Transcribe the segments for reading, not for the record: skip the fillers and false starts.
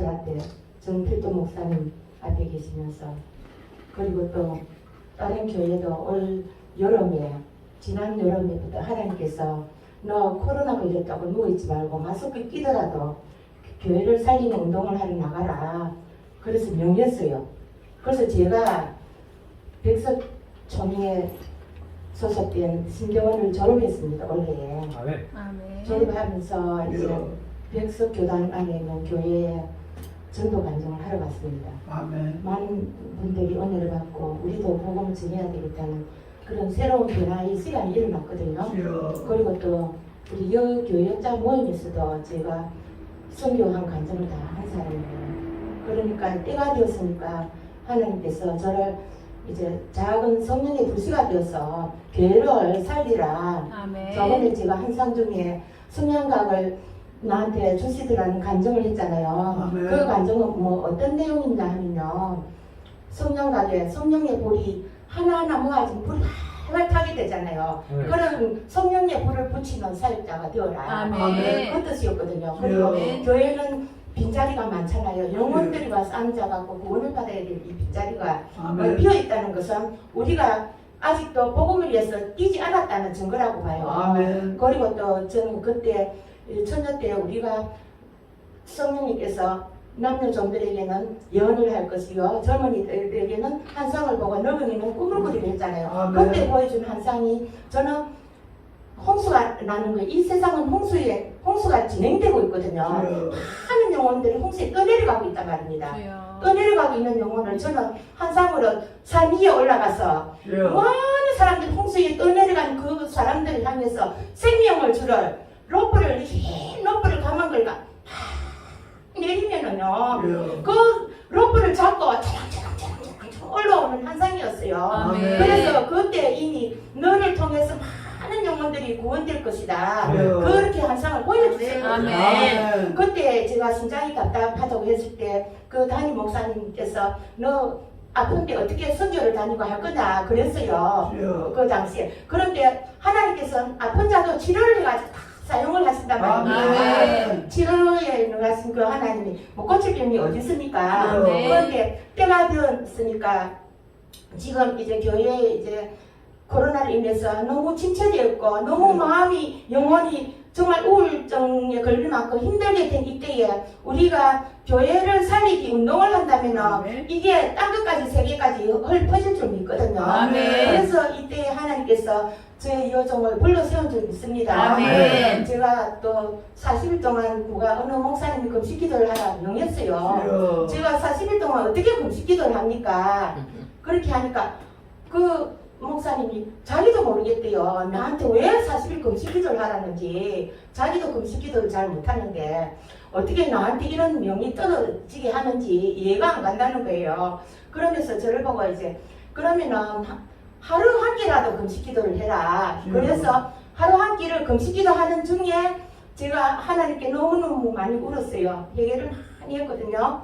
앞에 정필도 목사님 앞에 계시면서 그리고 또 다른 교회도 올 여름에 지난 여름에부터 하나님께서 너 코로나 걸렸다고 누워있지 말고 마스크 끼더라도 교회를 살리는 운동을 하러 나가라. 그래서 명했어요. 그래서 제가 백석총회에 소속된 신대원을 졸업했습니다. 올해에. 아멘. 졸업하면서 이제 백석교단 안에 있는 교회에 전도 간증을 하러 갔습니다. 아멘. 많은 분들이 은혜를 받고 우리도 복음을 전해야 되겠다는 그런 새로운 변화의 시간이 일어났거든요. 그리고 또 우리 여교역자 모임에서도 제가 선교한 간증을 다 한 사람이에요. 그러니까 때가 되었으니까 하나님께서 저를 이제 작은 성령의 불씨가 되어서 교회를 살리라. 아멘. 저번에 제가 한상 중에 성냥각을 나한테 주시더라는 간증을 했잖아요. 아멘. 그 간증은 뭐 어떤 내용이냐 하면요. 성냥각에 성령의 불이 하나하나 모아진 불이 활활 타게 되잖아요. 그런 성령의 불을 붙이는 사역자가 되어라. 아멘. 그 뜻이었거든요. 그리고 아멘. 교회는 빈자리가 많잖아요. 영혼들이 와서 앉아갖고 구원을 받아야 될 이 빈자리가 비어있다는 것은 우리가 아직도 복음을 위해서 뛰지 않았다는 증거라고 봐요. 아멘. 그리고 또 저는 그때 처녀 때 우리가 성령님께서 남녀종들에게는 예언을 할 것이요 젊은이들에게는 환상을 보고 늙은이는 꿈을 꾸리게 했잖아요. 아멘. 그때 보여준 환상이 저는 홍수가 나는 거예요. 이 세상은 홍수가 진행되고 있거든요. 많은 영혼들이 홍수에 떠내려가고 있단 말입니다. 떠내려가고 있는 영혼을 저는 환상으로 산 위에 올라가서 많은 사람들이 홍수에 떠내려간 그 사람들을 향해서 생명을 주를 로프를 흰 로프를 감은 걸 내리면은요 그 로프를 잡고 차랑차랑 올라오는 환상이었어요. 아멘. 그래서 그때 이미 너를 통해서 많은 영혼들이 구원될 것이다. 그렇게 환상을 보여주셨거든요. 아멘. 그때 제가 심장이 답답하다고 했을 때 그 담임 목사님께서 너 아픈데 어떻게 선교를 다니고 할 거냐 그랬어요. 그 당시에. 그런데 하나님께서 아픈 자도 치료를 해가지고 다 사용을 하신단 말이에요. 치료에 능하신 그 하나님이 못 고칠 병이 어디 있습니까? 그런데 때가 되었으니까 지금 이제 교회에 이제 코로나로 인해서 너무 침체되었고 너무 마음이 영혼이 정말 우울증에 걸릴 만큼 힘들게 된 이때에 우리가 교회를 살리기 운동을 한다면 이게 땅끝까지 세계까지 헐퍼질 줄 믿거든요. 그래서 이때 하나님께서 저의 여종을 불러 세운 적이 있습니다. 아멘. 제가 또 40일 동안 누가 어느 목사님이 금식 기도를 하라 명했어요. 제가 40일 동안 어떻게 금식 기도를 합니까? 그렇게 하니까 그 목사님이 자기도 모르겠대요. 나한테 왜 40일 금식 기도를 하라는지. 자기도 금식 기도를 잘 못하는데 어떻게 나한테 이런 명이 떨어지게 하는지 이해가 안 간다는 거예요. 그러면서 저를 보고 이제 그러면은 하루 한 끼라도 금식 기도를 해라. 그래서 하루 한 끼를 금식 기도하는 중에 제가 하나님께 너무너무 많이 울었어요. 회개를 많이 했거든요.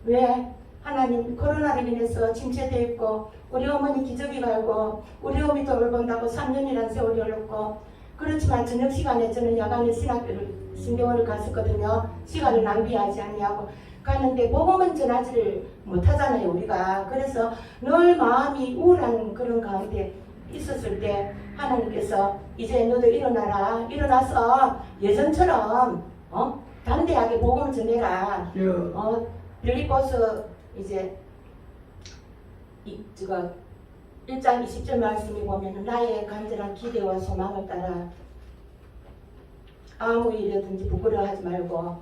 왜? 하나님 코로나로 인해서 침체되어 있고 우리 어머니 기저귀 갈고 우리 어머니 돌을 본다고 3년이라는 세월이 흘렀고 그렇지만 저녁 시간에 저는 야간에 신대원을 갔었거든요. 시간을 낭비하지 않냐고 가는데 복음은 전하지를 못하잖아요 우리가. 그래서 늘 마음이 우울한 그런 가운데 있었을 때 하나님께서 이제 너도 일어나라. 일어나서 예전처럼 담대하게 복음을 전해라. 빌립보서 이제 제가 1장 20절 말씀에 보면 나의 간절한 기대와 소망을 따라 아무 일이든지 부끄러워하지 말고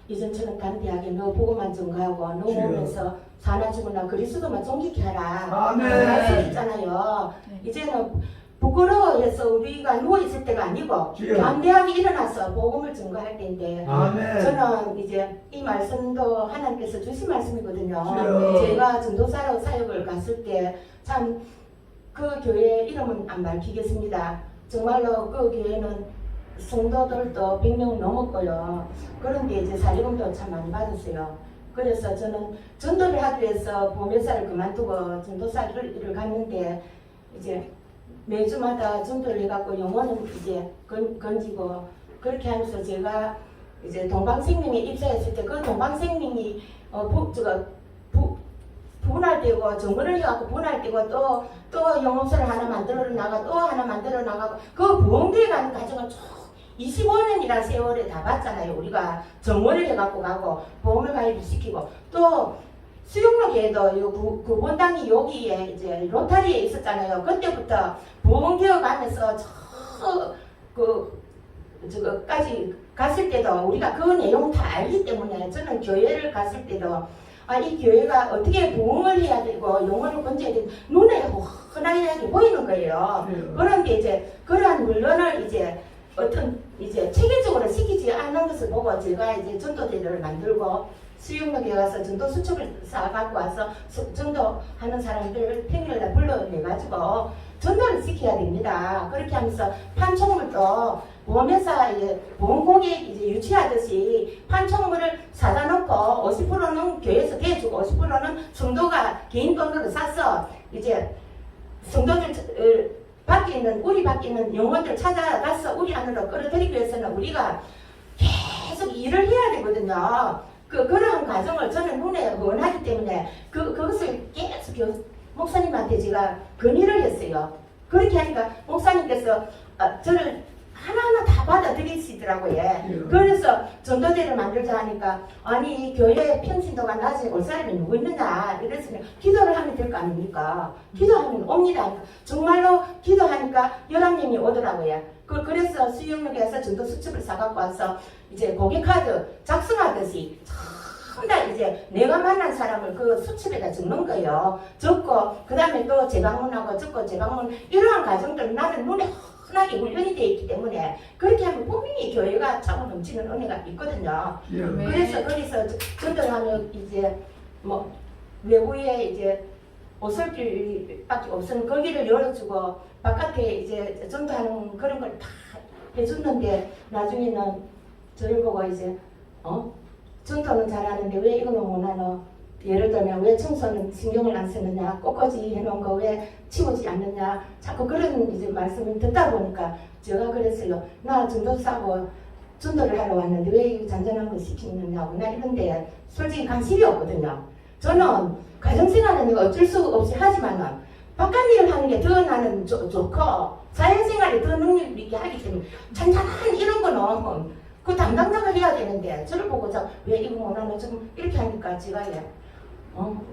이전처럼 담대하게 너 복음만 전가하고 너 몸에서 사나 죽으나 그리스도만 존귀케 하라. 말씀 있잖아요. 이제는 부끄러워해서 우리가 누워있을 때가 아니고 담대하게 일어나서 복음을 전가할 때인데 저는 이제 이 말씀도 하나님께서 주신 말씀이거든요. 제가 전도사로 사역을 갔을 때 참 그 교회 이름은 안 밝히겠습니다. 정말로 그 교회는 성도들도 100명 넘었고요. 그런데 이제 사리금도 참 많이 받았어요. 그래서 저는 전도를 하기 위해서 보면사를 그만두고 전도사를 갔는데 이제 매주마다 전도를 해갖고 영혼은 이제 건지고 그렇게 하면서 제가 이제 동방생명에 입사했을 때 그 동방생명이 분할되고 정거를 해갖고 분할되고 또 영업소를 하나 만들어 나가 또 하나 만들어 나가고 그 부흥되어 가는 과정을 쭉 25년이라는 세월에 다 봤잖아요. 우리가 정원을 해갖고 가고 보험을 가입을 시키고 또 수영로계에도 구본당이 여기에 이제 로타리에 있었잖아요. 그때부터 부흥되어 가면서 저거까지 갔을 때도 우리가 그 내용 다 알기 때문에 저는 교회를 갔을 때도 이 교회가 어떻게 부흥을 해야 되고 영혼을 건져야 되고 눈에 환하게 보이는 거예요. 그런데 이제 그러한 물건을 이제 체계적으로 시키지 않은 것을 보고 제가 이제 전도대를 만들고 수영역에 가서 전도 수첩을 쌓아갖고 와서 전도하는 사람들을 평일날 불러내가지고 전도를 시켜야 됩니다. 그렇게 하면서 판촉물도 보험회사 보험 고객 유치하듯이 판촉물을 사다 놓고 50%는 교회에서 대주고 50%는 성도가 개인 돈으로 사서 이제 성도들 우리 밖에 있는 영혼들 찾아가서 우리 안으로 끌어들이기 위해서는 우리가 계속 일을 해야 되거든요. 그러한 과정을 저는 눈에 원하기 때문에 그것을 계속 목사님한테 제가 건의를 했어요. 그렇게 하니까 목사님께서 저를 하나하나 다 받아들이시더라고요. 그래서 전도대를 만들자 하니까 아니 교회 평신도가 낮에 올 사람이 누구 있느냐 이래서 기도를 하면 될 거 아닙니까? 기도하면 옵니다. 정말로 기도하니까 11명이 오더라고요. 그래서 수영역에서 전도 수첩을 사갖고 와서 이제 고객카드 작성하듯이 전부 다 이제 내가 만난 사람을 그 수첩에다 적는 거예요. 적고 그 다음에 또 재방문하고 적고 재방문 이러한 과정들 나는 눈에 흔하게 훈련이 되어 있기 때문에 그렇게 하면 분명히 교회가 차고 넘치는 은혜가 있거든요. 그래서 거기서 전도하면 이제 뭐 외부에 이제 오솔길밖에 없으면 거기를 열어주고 바깥에 이제 전도하는 그런 걸 다 해줬는데 나중에는 저를 보고 이제 전도는 잘하는데 왜 이거는 못하노? 예를 들면 왜 청소는 신경을 안 쓰느냐, 꽃꽂이 해놓은 거 왜 치우지 않느냐, 자꾸 그런 이제 말씀을 듣다 보니까 제가 그랬어요. 나 전도사고 전도를 하러 왔는데 왜 이 잔잔한 거 시키느냐고. 나 이런데 솔직히 관심이 없거든요. 저는 가정생활은 내가 어쩔 수 없이 하지만은 바깥 일을 하는 게 더 나는 좋고 사회생활에 더 능력 있게 하기 때문에 잔잔한 이런 거는 그 담당자가 해야 되는데 저를 보고 왜 이거 못하노 좀 이렇게 하니까 제가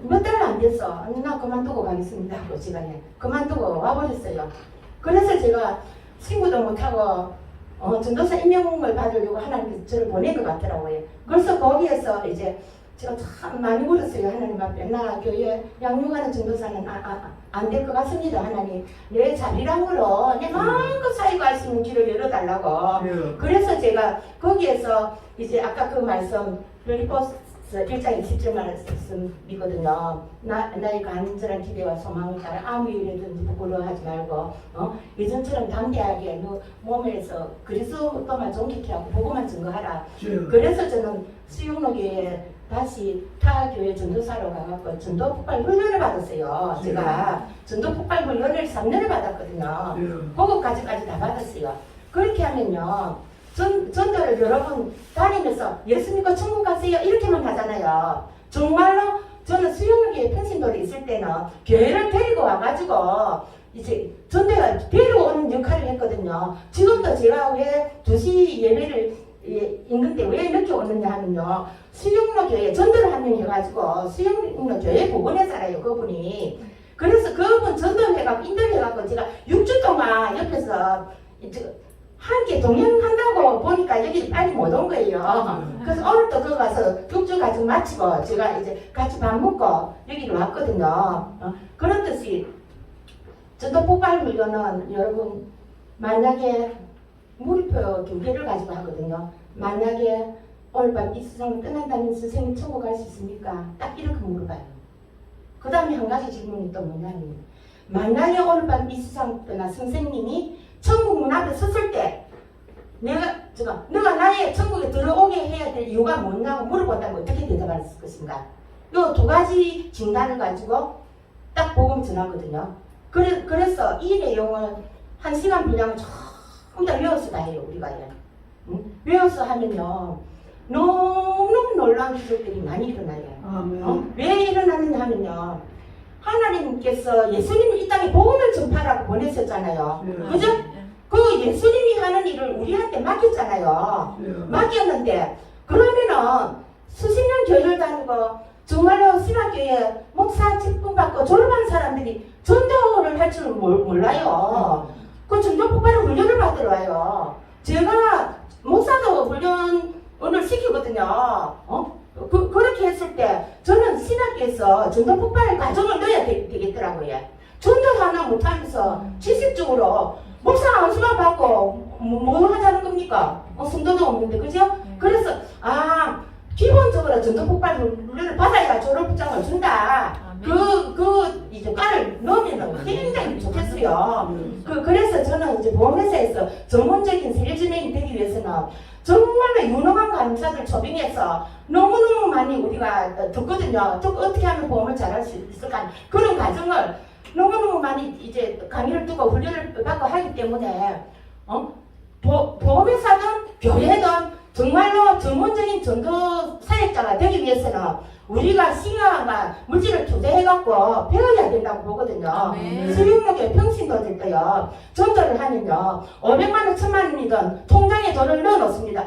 몇 달 안 됐어. 아니 나 그만두고 가겠습니다 하고 제가 그만두고 와버렸어요. 그래서 제가 친구도 못하고 전도사 임명을 받으려고 하나님께서 저를 보낸 것 같더라고요. 그래서 거기에서 이제 제가 참 많이 울었어요. 하나님 앞에 나 교회 양육하는 전도사는 안 될 것 같습니다. 하나님 내 자비랑으로 내 마음껏 사이가 할 수 있는 길을 열어달라고. 그래서 제가 거기에서 이제 아까 그 말씀 빌립보서 1장에 10절 말씀이거든요. 나의 간절한 기대와 소망을 따라 아무 일이든지 부끄러워하지 말고 예전처럼 담대하게 너 몸에서 그리스도만 존귀케 하고 보고만 증거하라. 그래서 저는 수영로교회에 다시 타교회 전도사로 가갖고 전도 폭발 훈련을 받았어요. 제가 전도 폭발 훈련을 3년을 받았거든요. 그것까지 다 받았어요. 그렇게 하면요. 전도를 여러분 다니면서 예수 믿고 천국 가세요 이렇게만 하잖아요. 정말로 저는 수영교회 평신도에 있을 때는 교회를 데리고 와가지고 이제 전도가 데려오는 역할을 했거든요. 지금도 제가 왜 2시 예배를 있는데 왜 늦게 오느냐 하면요. 수영로 교회 전도를 한 명 해가지고 수영로 교회 복원에 살아요 그분이. 그래서 그분 전도를 해갖고 인도를 해갖고 제가 6주 동안 옆에서 함께 동행한다고 보니까 여기 빨리 못 온 거예요. 그래서 오늘도 거기 가서 6주 가지고 마치고 제가 이제 같이 밥 먹고 여기로 왔거든요. 그렇듯이 전도 폭발 훈련은 여러분 만약에 물표 2개를 가지고 하거든요. 만약에 오늘 밤 이 세상을 떠난다면 선생님 천국 갈 수 있습니까? 딱 이렇게 물어봐요. 그 다음에 한 가지 질문이 또 뭐냐면 만약에 오늘 밤 이 세상을 떠나 선생님이 천국 문 앞에 섰을 때 너가 나의 천국에 들어오게 해야 될 이유가 뭐냐고 물어본다면 어떻게 대답할 것인가? 이 2가지 진단을 가지고 딱 복음 전하거든요. 그래서 이 내용을 1시간 분량을 전부 다 외워서 다 해요 우리가. 외워서 하면요 너무너무 놀라운 기적들이 많이 일어나요. 아멘. 왜 일어나느냐 하면요. 하나님께서 예수님을 이 땅에 복음을 전파라고 보내셨잖아요. 예. 그죠? 그 예수님이 하는 일을 우리한테 맡겼잖아요. 예. 맡겼는데 그러면은 수십 년 교회를 다니고 정말로 신학교에 목사 직분 받고 졸업한 사람들이 전도를 할 줄 몰라요. 그 전도 폭발을 훈련을 받으러 와요. 제가 목사도 훈련을 시키거든요. 그렇게 했을 때 저는 신학교에서 전도 폭발 과정을 넣어야 되겠더라고요. 전도 하나 못하면서 지식적으로 목사 안수만 받고 뭐 하자는 겁니까? 성도도 없는데 그죠? 그래서 기본적으로 전도 폭발 훈련을 받아야 졸업장을 준다. 이제 과를 넣으면 굉장히 좋겠어요. 그래서 저는 이제 보험회사에서 전문적인 세일즈맨이 되기 위해서는 정말로 유능한 간호사들 초빙해서 너무너무 많이 우리가 듣거든요. 어떻게 하면 보험을 잘할 수 있을까? 그런 과정을 너무너무 많이 이제 강의를 두고 훈련을 받고 하기 때문에 보험회사든 교회든 정말로 전문적인 전도 사역자가 되기 위해서는 우리가 시간과 물질을 투자해갖고 배워야 된다고 보거든요. 수육록에 평신도 될 거요. 전도를 하면요. 500만 원, 1000만 원이든 통장에 돈을 넣어놓습니다.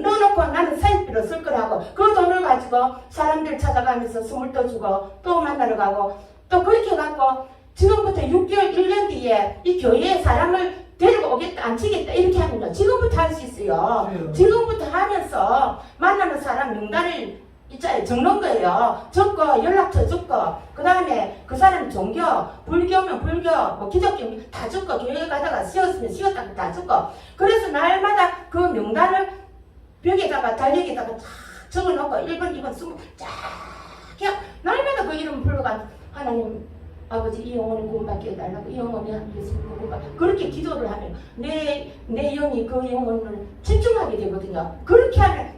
넣어놓고 나는 사역비로 쓸 거라고 그 돈을 가지고 사람들 찾아가면서 선물 떠주고 또 만나러 가고 또 그렇게 해갖고 지금부터 6개월, 1년 뒤에 이 교회에 사람을 데리고 오겠다, 안 치겠다 이렇게 하면요. 지금부터 할 수 있어요. 지금부터 하면서 만나는 사람 명단을 있잖아요. 적는 거예요. 적고 연락처 적고 그 다음에 그 사람 종교, 불교면 불교, 뭐 기독교면 다 적고 교회 가다가 쉬었으면 쉬었다고 다 적고 그래서 날마다 그 명단을 벽에다가 달력에다가 쫙 적어놓고 1번, 2번, 20 쫙 날마다 그 이름 불러가 하나님 아버지 이 영혼을 구원받게 해달라고 이 영혼이 예수님 구원받게 그렇게 기도를 하면 내 영이 그 영혼을 집중하게 되거든요. 그렇게 하면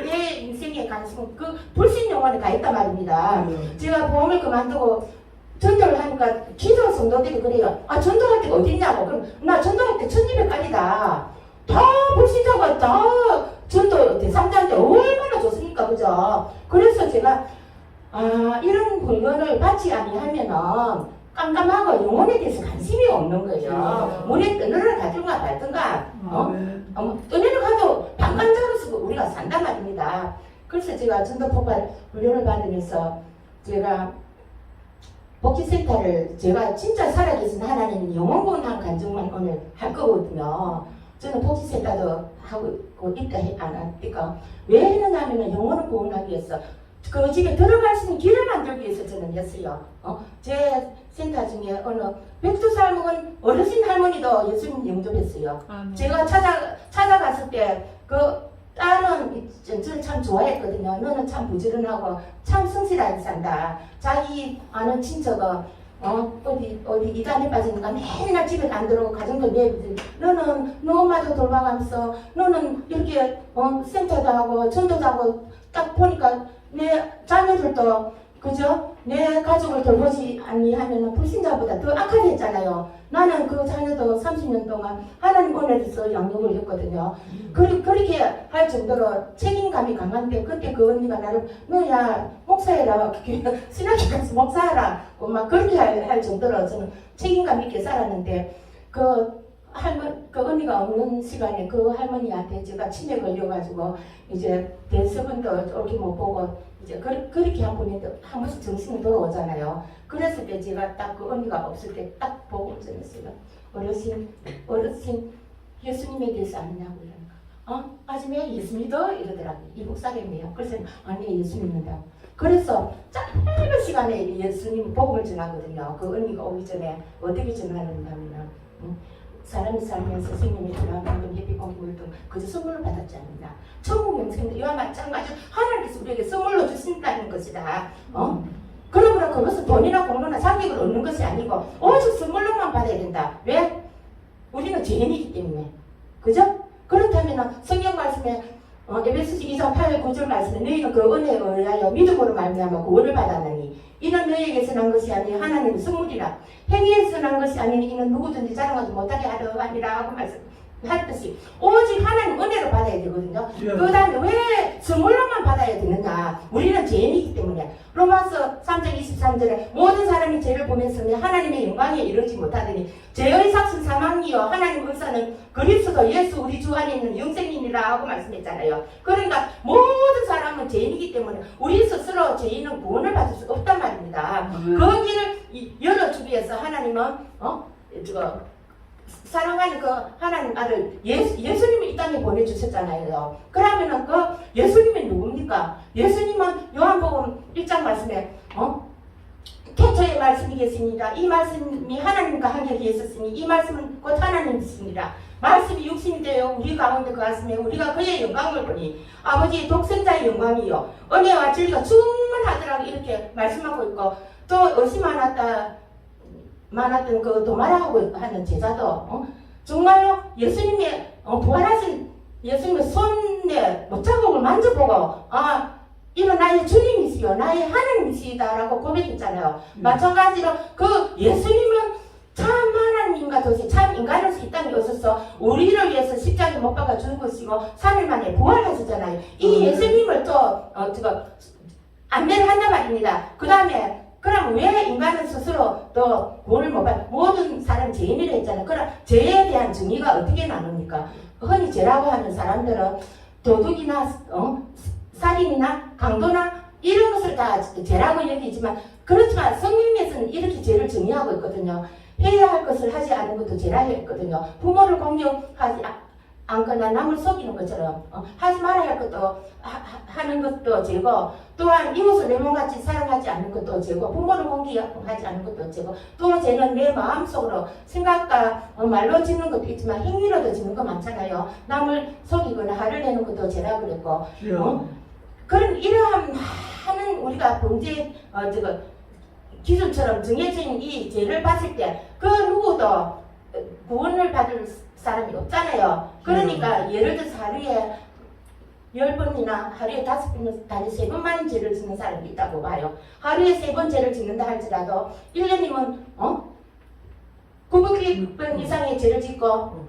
내 인생의 관심은 그 불신 영혼에 가 있단 말입니다. 제가 보험을 그만두고 전도를 하니까 기도 성도들이 그래요. 전도할 때가 어딨냐고. 그럼 나 전도할 때 1200까지다. 다 불신자가 다 전도 대상자한테 얼마나 좋습니까? 그죠? 그래서 제가 이런 훈련을 받지 아니하면은 깜깜하고 영혼에 대해서 관심이 없는 거예요. 물에 떠내려 가든가 말든가, 떠내려 가도 방관자로서 우리가 산단 말입니다. 그래서 제가 전도 폭발 훈련을 받으면서 제가 복지센터를 제가 진짜 살아계신 하나님은 영혼 구원한 간증만 오늘 할 거거든요. 저는 복지센터도 하고 있다 안 합니까? 왜 했느냐면 영혼을 구원하기 위해서 그 집에 들어갈 수 있는 길을 만들기 위해서 저는 했어요. 제 센터 중에 어느 102살 먹은 어르신 할머니도 예수님 영접했어요. 제가 찾아갔을 때 그 딸은 저를 참 좋아했거든요. 너는 참 부지런하고 참 성실하게 산다. 자기 아는 친척은 어디 이단에 빠지니까 맨날 집에 안 들어오고 가정도 내비들 너는 너 엄마도 돌봐가면서 너는 이렇게 센터도 하고 전도도 하고 딱 보니까 내 자녀들도 그죠? 내 가족을 돌보지 아니하면 불신자보다 더 악화됐잖아요. 나는 그 자녀도 30년 동안 하나님 은혜에서 양육을 했거든요. 그렇게 할 정도로 책임감이 강한데 그때 그 언니가 나를 너야 목사해라 신학교 가서 목사하라고 막 그렇게 할 정도로 저는 책임감 있게 살았는데 그 언니가 없는 시간에 그 할머니한테 제가 치매 걸려가지고 이제 대서분도 이렇게 못 보고 이제 그렇게 한 번인데 한 번씩 정신이 돌아오잖아요. 그랬을 때 제가 딱 그 언니가 없을 때 딱 보고 전했어요. 어르신 예수님에 대해서 아느냐고 이러니까 아줌마 예수 믿어? 이러더라고요. 이북 사람이에요. 그래서 아니 예수 믿는다고. 그래서 짧은 시간에 예수님 복음을 전하거든요. 그 언니가 오기 전에 어떻게 전하는가 하면 사람이 살면서 스승님이 전하는 예비 공부를 등 그저 선물을 받았지 않느냐. 천국 영생도 이와 마찬가지로 하나님께서 우리에게 선물로 주신다는 것이다. 그러므로 그것은 돈이나 공로나 자격을 얻는 것이 아니고 오직 선물로만 받아야 된다. 왜? 우리는 죄인이기 때문에. 그죠? 그렇다면 성경 말씀에 에베소서 2장 8절 9절 말씀에 너희는 그 은혜에 의하여 믿음으로 말미암아 구원을 받았느니 이는 너희에게서 난 것이 아니 하나님의 선물이라 행위에서 난 것이 아니니 이는 누구든지 자랑하지 못하게 하려 함이라 하고 했듯이 오직 하나님 은혜로 받아야 되거든요. 예. 그 다음에 왜 선물로만 받아야 되느냐? 우리는 죄인이기 때문에. 로마서 3장 23절에 모든 사람이 죄를 보면서는 하나님의 영광에 이르지 못하더니 죄의 삭은 사망이요 하나님 의사는 그리스도 예수 우리 주 안에 있는 영생이니라 하고 말씀했잖아요. 그러니까 모든 사람은 죄인이기 때문에 우리 스스로 죄인은 구원을 받을 수 없단 말입니다. 그 길을 열어주기 위해서 하나님은 사랑하는 그 하나님 아들 예수님을 이 땅에 보내주셨잖아요. 그러면은 그 예수님은 누굽니까? 예수님은 요한복음 1장 말씀에 태초의 말씀이 계십니다. 이 말씀이 하나님과 함께 계셨으니 이 말씀은 곧 하나님이십니다. 말씀이 육신이 되어 우리 가운데 거하시며 우리가 그의 영광을 보니 아버지의 독생자의 영광이요 은혜와 진리가 충만하더라고 이렇게 말씀하고 있고 또 의심 많았던 그 도마라고 하는 제자도 정말로 예수님의 부활하신 예수님의 손에 못자국을 만져보고 이는 나의 주님이시요 나의 하나님이시다라고 고백했잖아요. 마찬가지로 그 예수님은 참 하나님과 동시에 참 인간으로서 이 땅에 오셔서 우리를 위해서 십자가에 못 박아 죽으시고 3일 만에 부활하셨잖아요. 이 예수님을 또 안내를 한단 말입니다. 그 다음에 그럼 왜 인간은 스스로 또 구원을 못 받아? 모든 사람 죄인이라 했잖아요. 그럼 죄에 대한 정의가 어떻게 나눕니까? 흔히 죄라고 하는 사람들은 도둑이나 살인이나 강도나 이런 것을 다 죄라고 여기지만 그렇지만 성경에서는 이렇게 죄를 정의하고 있거든요. 해야 할 것을 하지 않는 것도 죄라 했거든요. 부모를 공경하지 않거나 남을 속이는 것처럼 하지 말아야 할 것도 하는 것도 죄고 또한 이웃을 내 몸같이 사랑하지 않는 것도 죄고 부모를 공경하지 않는 것도 죄고 또 죄는 내 마음속으로 생각과 말로 짓는 것도 있지만 행위로도 짓는 거 많잖아요. 남을 속이거나 화를 내는 것도 죄라 그랬고 그런 이러한 많은 우리가 범죄 기준처럼 정해진 이 죄를 봤을 때 그 누구도 구원을 받을 사람이 없잖아요. 그러니까 예를 들어서 하루에 10번이나 하루에 5번이나 단위 3번만 죄를 짓는 사람이 있다고 봐요. 하루에 3번 죄를 짓는다 할지라도 1년이면 900번 이상의 죄를 짓고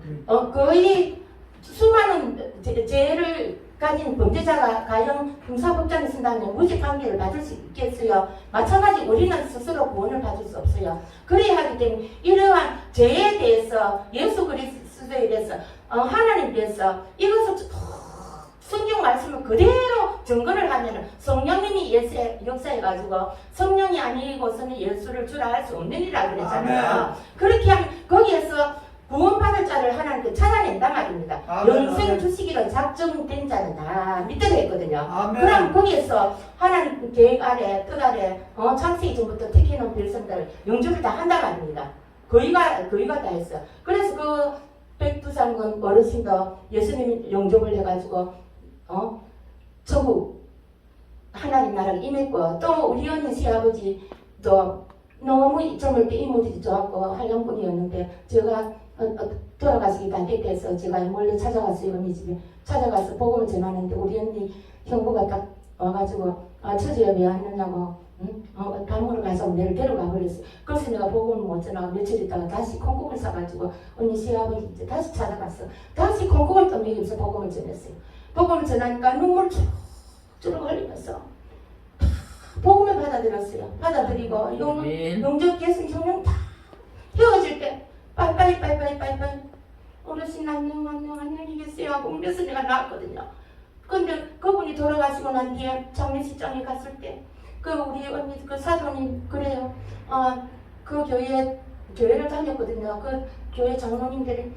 거의 수많은 죄를 가진 범죄자가 가령 형사법정에 쓴다면 무죄 판결을 받을 수 있겠어요. 마찬가지 우리는 스스로 구원을 받을 수 없어요. 그래야 하기 때문에 이러한 죄에 대해서 예수 그리스도에 대해서 하나님 대해서 이것을 성경 말씀을 그대로 증거를 하면 성령님이 역사해가지고 성령이 아니고서는 예수를 주라 할 수 없는 일이라 그랬잖아요. 그렇게 하면 거기에서 구원받을 자를 하나님께 찾아낸단 말입니다. 영생 주시기로 작정된 자는 다 믿도록 했거든요. 그럼 거기에서 하나님 계획 아래, 뜻 아래 창세기 전부터 택해놓은 백성들 영접을 다 한단 말입니다. 거의가 다 했어. 그래서 그 백두산군 어르신도 예수님 영접을 해가지고 천국 하나님 나라를 임했고 또 우리 언니 시아버지도 너무 젊을 때 이모들이 좋았고 한량분이었는데 제가 돌아가시기 반대돼서 제가 몰래 찾아갔어요. 언니 집에 찾아가서 복음을 전하는데 우리 언니 형부가 딱 와가지고 처제야 왜 왔느냐고 밥 먹으러 가서 내를 데려가 버렸어요. 그래서 내가 복음을 못 전하고 며칠 있다가 다시 콩국을 사가지고 언니 시아버지 이제 다시 찾아갔어. 다시 콩국을 또 먹이면서 복음을 전했어요. 복음을 전하니까 눈물 쭉쭉 흘리면서 복음을 받아들였어요. 받아들이고 영접 계승 성령 다 헤어질 때 빨리빨리 어르신 안녕히 계세요 하고 울면서 내가 나왔거든요. 근데 그분이 돌아가시고 난 뒤에 장례식장에 갔을 때 그 우리 언니 그 사돈이 그래요. 그 교회를 다녔거든요. 그 교회 장로님들이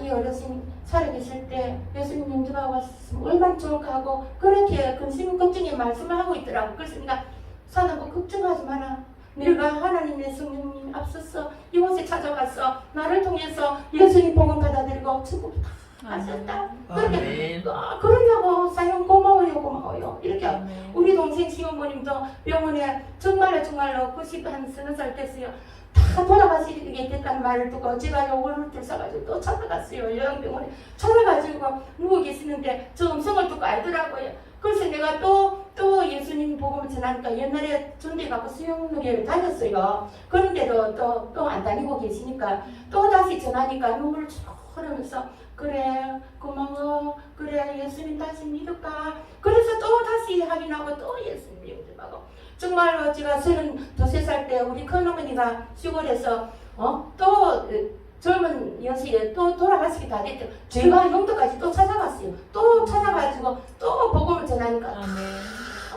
이 어르신 살아계실 때 예수님 영접하고 왔으면 얼마나 좋을까 하고 그렇게 근심 걱정의 말씀을 하고 있더라고. 그래서 내가 사돈 걱정하지 마라. 내가 하나님의 성령님 앞서서 이곳에 찾아가서 나를 통해서 예수님 복음 받아들이고 천국 다 하셨다. 그렇게 그러냐고 사용 고마워요 이렇게 우리 동생 시어머님도 병원에 정말로 90살 됐어요. 다 돌아가시게 됐다는 말을 듣고 제가 요거를 들사가지고 또 찾아갔어요. 요양병원에 찾아가지고 누워 계시는데 저 음성을 듣고 알더라고요. 그래서 내가 또 예수님 복음을 전하니까 옛날에 전대 가고 수영노래를 다녔어요. 그런데도 또 안 다니고 계시니까 또 다시 전하니까 눈물을 쭉 그러면서 그래 고마워 그래 예수님 다시 믿을까 그래서 또 다시 확인하고 또 예수님 믿으라고 정말로 제가 32살 때 우리 큰어머니가 시골에서 또 젊은 연세에 또 돌아가시기 다 됐죠. 제가 영도까지 또 찾아갔어요. 또 찾아가지고 또 복음을 전하니까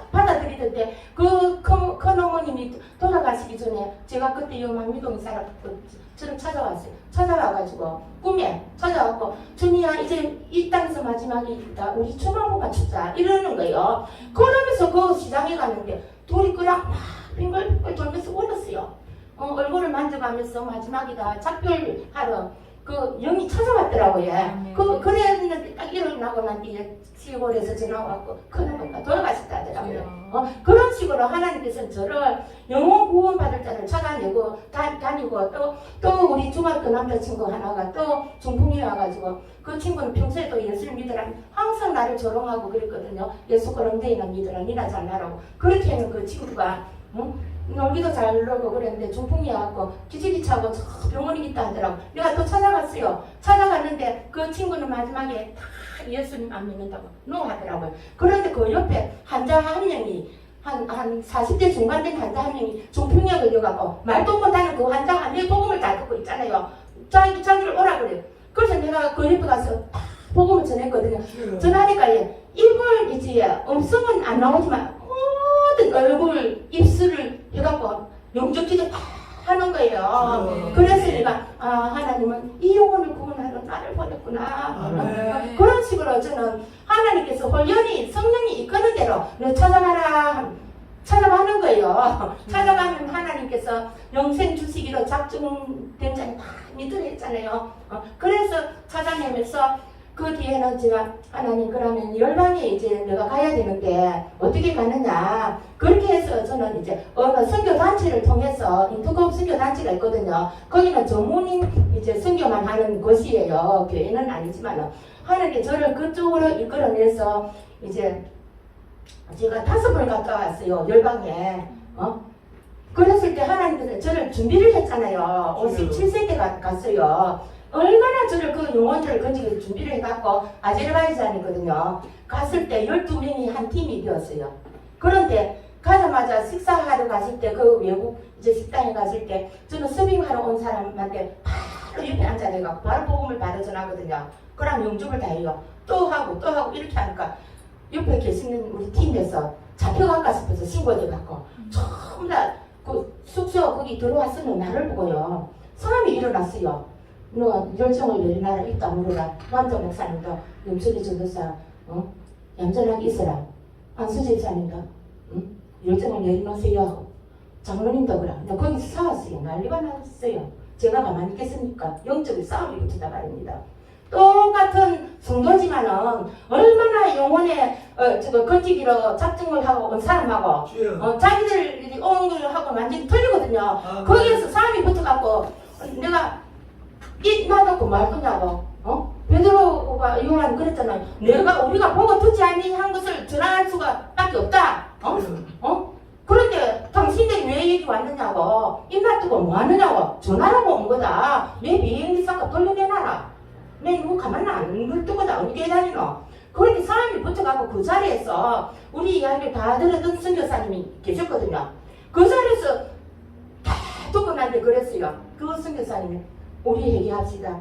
받아들이던데 그 큰어머님이 돌아가시기 전에 제가 그때 영만미동에 살았고 저를 찾아왔어요. 찾아와가지고 꿈에 찾아왔고 준이야 이제 이 땅에서 마지막이다. 우리 춤 한 번만 추자 이러는 거예요. 그러면서 그 시장에 갔는데 둘이 그냥 막 빙글빙글 돌면서 울었어요. 얼굴을 만져가면서 마지막이다 작별하러 그 영이 찾아왔더라고요. 그랬는데 딱 일어나고 난 뒤에 시골에서 전화 왔고 큰어머니가 돌아가셨다 하더라고요. 그런 식으로 하나님께서는 저를 영혼 구원 받을 자를 찾아내고 다니고 또 우리 중학교 남자친구 하나가 또 중풍이 와가지고 그 친구는 평소에도 예수를 믿으라 항상 나를 조롱하고 그랬거든요. 예수 그런데이나 믿으라 니나 잘나라고 그렇게 하는 그 친구가 놀기도 잘 놀고 그랬는데 중풍이 와갖고 기지기 차고 저 병원에 있다 하더라고. 내가 또 찾아갔어요. 찾아갔는데 그 친구는 마지막에 다 예수님 안 믿는다고 노하더라고요. 그런데 그 옆에 환자 한 명이 한 40대 중반 된 환자 한 명이 중풍에 걸려갖고 말도 못하는 그 환자가 내 복음을 다 듣고 있잖아요. 자기를 오라 그래요. 그래서 내가 그 옆에 가서 복음을 전했거든요. 전하니까 입을 이제 음성은 안 나오지만 모든 얼굴, 입술을 해갖고 영접기도 다 하는 거예요. 그래서 내가 하나님은 이 영혼을 구원하러 나를 보냈구나. 그런 식으로 저는 하나님께서 홀연히 성령이 이끄는 대로 너 찾아가는 거예요. 찾아가면 하나님께서 영생 주시기로 작정된 자는 다 믿으라 했잖아요. 그래서 찾아내면서 그 뒤에는 제가 하나님 그러면 열방에 이제 내가 가야 되는데 어떻게 가느냐 그렇게 해서 저는 이제 어느 선교단체를 통해서 인터컵 선교단체가 있거든요. 거기는 전문인 이제 선교만 하는 곳이에요. 교회는 아니지만 하나님께 저를 그쪽으로 이끌어내서 이제 제가 5번 갔다 왔어요. 열방에 그랬을 때 하나님께서 저를 준비를 했잖아요. 57세 때 갔어요. 얼마나 저를 그 영혼들을 건지기 준비를 해갖고 아제르바이잔이거든요. 갔을 때 12명이 한 팀이 되었어요. 그런데 가자마자 식사하러 갔을 때 그 외국 이제 식당에 갔을 때 저는 서빙하러 온 사람한테 바로 옆에 앉아내갖고 바로 복음을 바로 전하거든요. 그럼 영접을 다 해요. 또 하고 이렇게 하니까 옆에 계시는 우리 팀에서 잡혀갈까 싶어서 신고돼갖고 전부 다 그 숙소 거기 들어왔으면 나를 보고요. 사람이 일어났어요. 너 열정을 내리나라 있다 물어라. 남자 목사님도 염소리 전도사 얌전하게 있어라. 안수재 사님도 열정을 내리놓으세요. 장로님도 그래. 나 거기서 싸웠어요. 난리가 났어요. 제가 가만히 있겠습니까? 영적인 싸움이 붙었다 말입니다. 똑같은 성도지만은 얼마나 영혼에 건지기로 작정을 하고 온 사람하고 자기들이 온 걸 하고 완전히 틀리거든요. 거기에서 싸움이 붙어갖고 내가 입 놔놓고 말 거냐고. 베드로가 요한 그랬잖아요. 우리가 보고 듣지 아니한 것을 전할 수가 밖에 없다. 그런데 당신들이 왜 여기 왔느냐고. 입 놔두고 뭐 하느냐고. 전하라고 온 거다. 내 비행기 값 돌려내놔라. 내 누구 가만히 안 두고다 어디 다니노. 그렇게 사람이 붙어가고 그 자리에서 우리 이야기를 다 들었던 선교사님이 계셨거든요. 그 자리에서 다 두고 나한테 그랬어요. 그 선교사님이 우리 얘기합시다.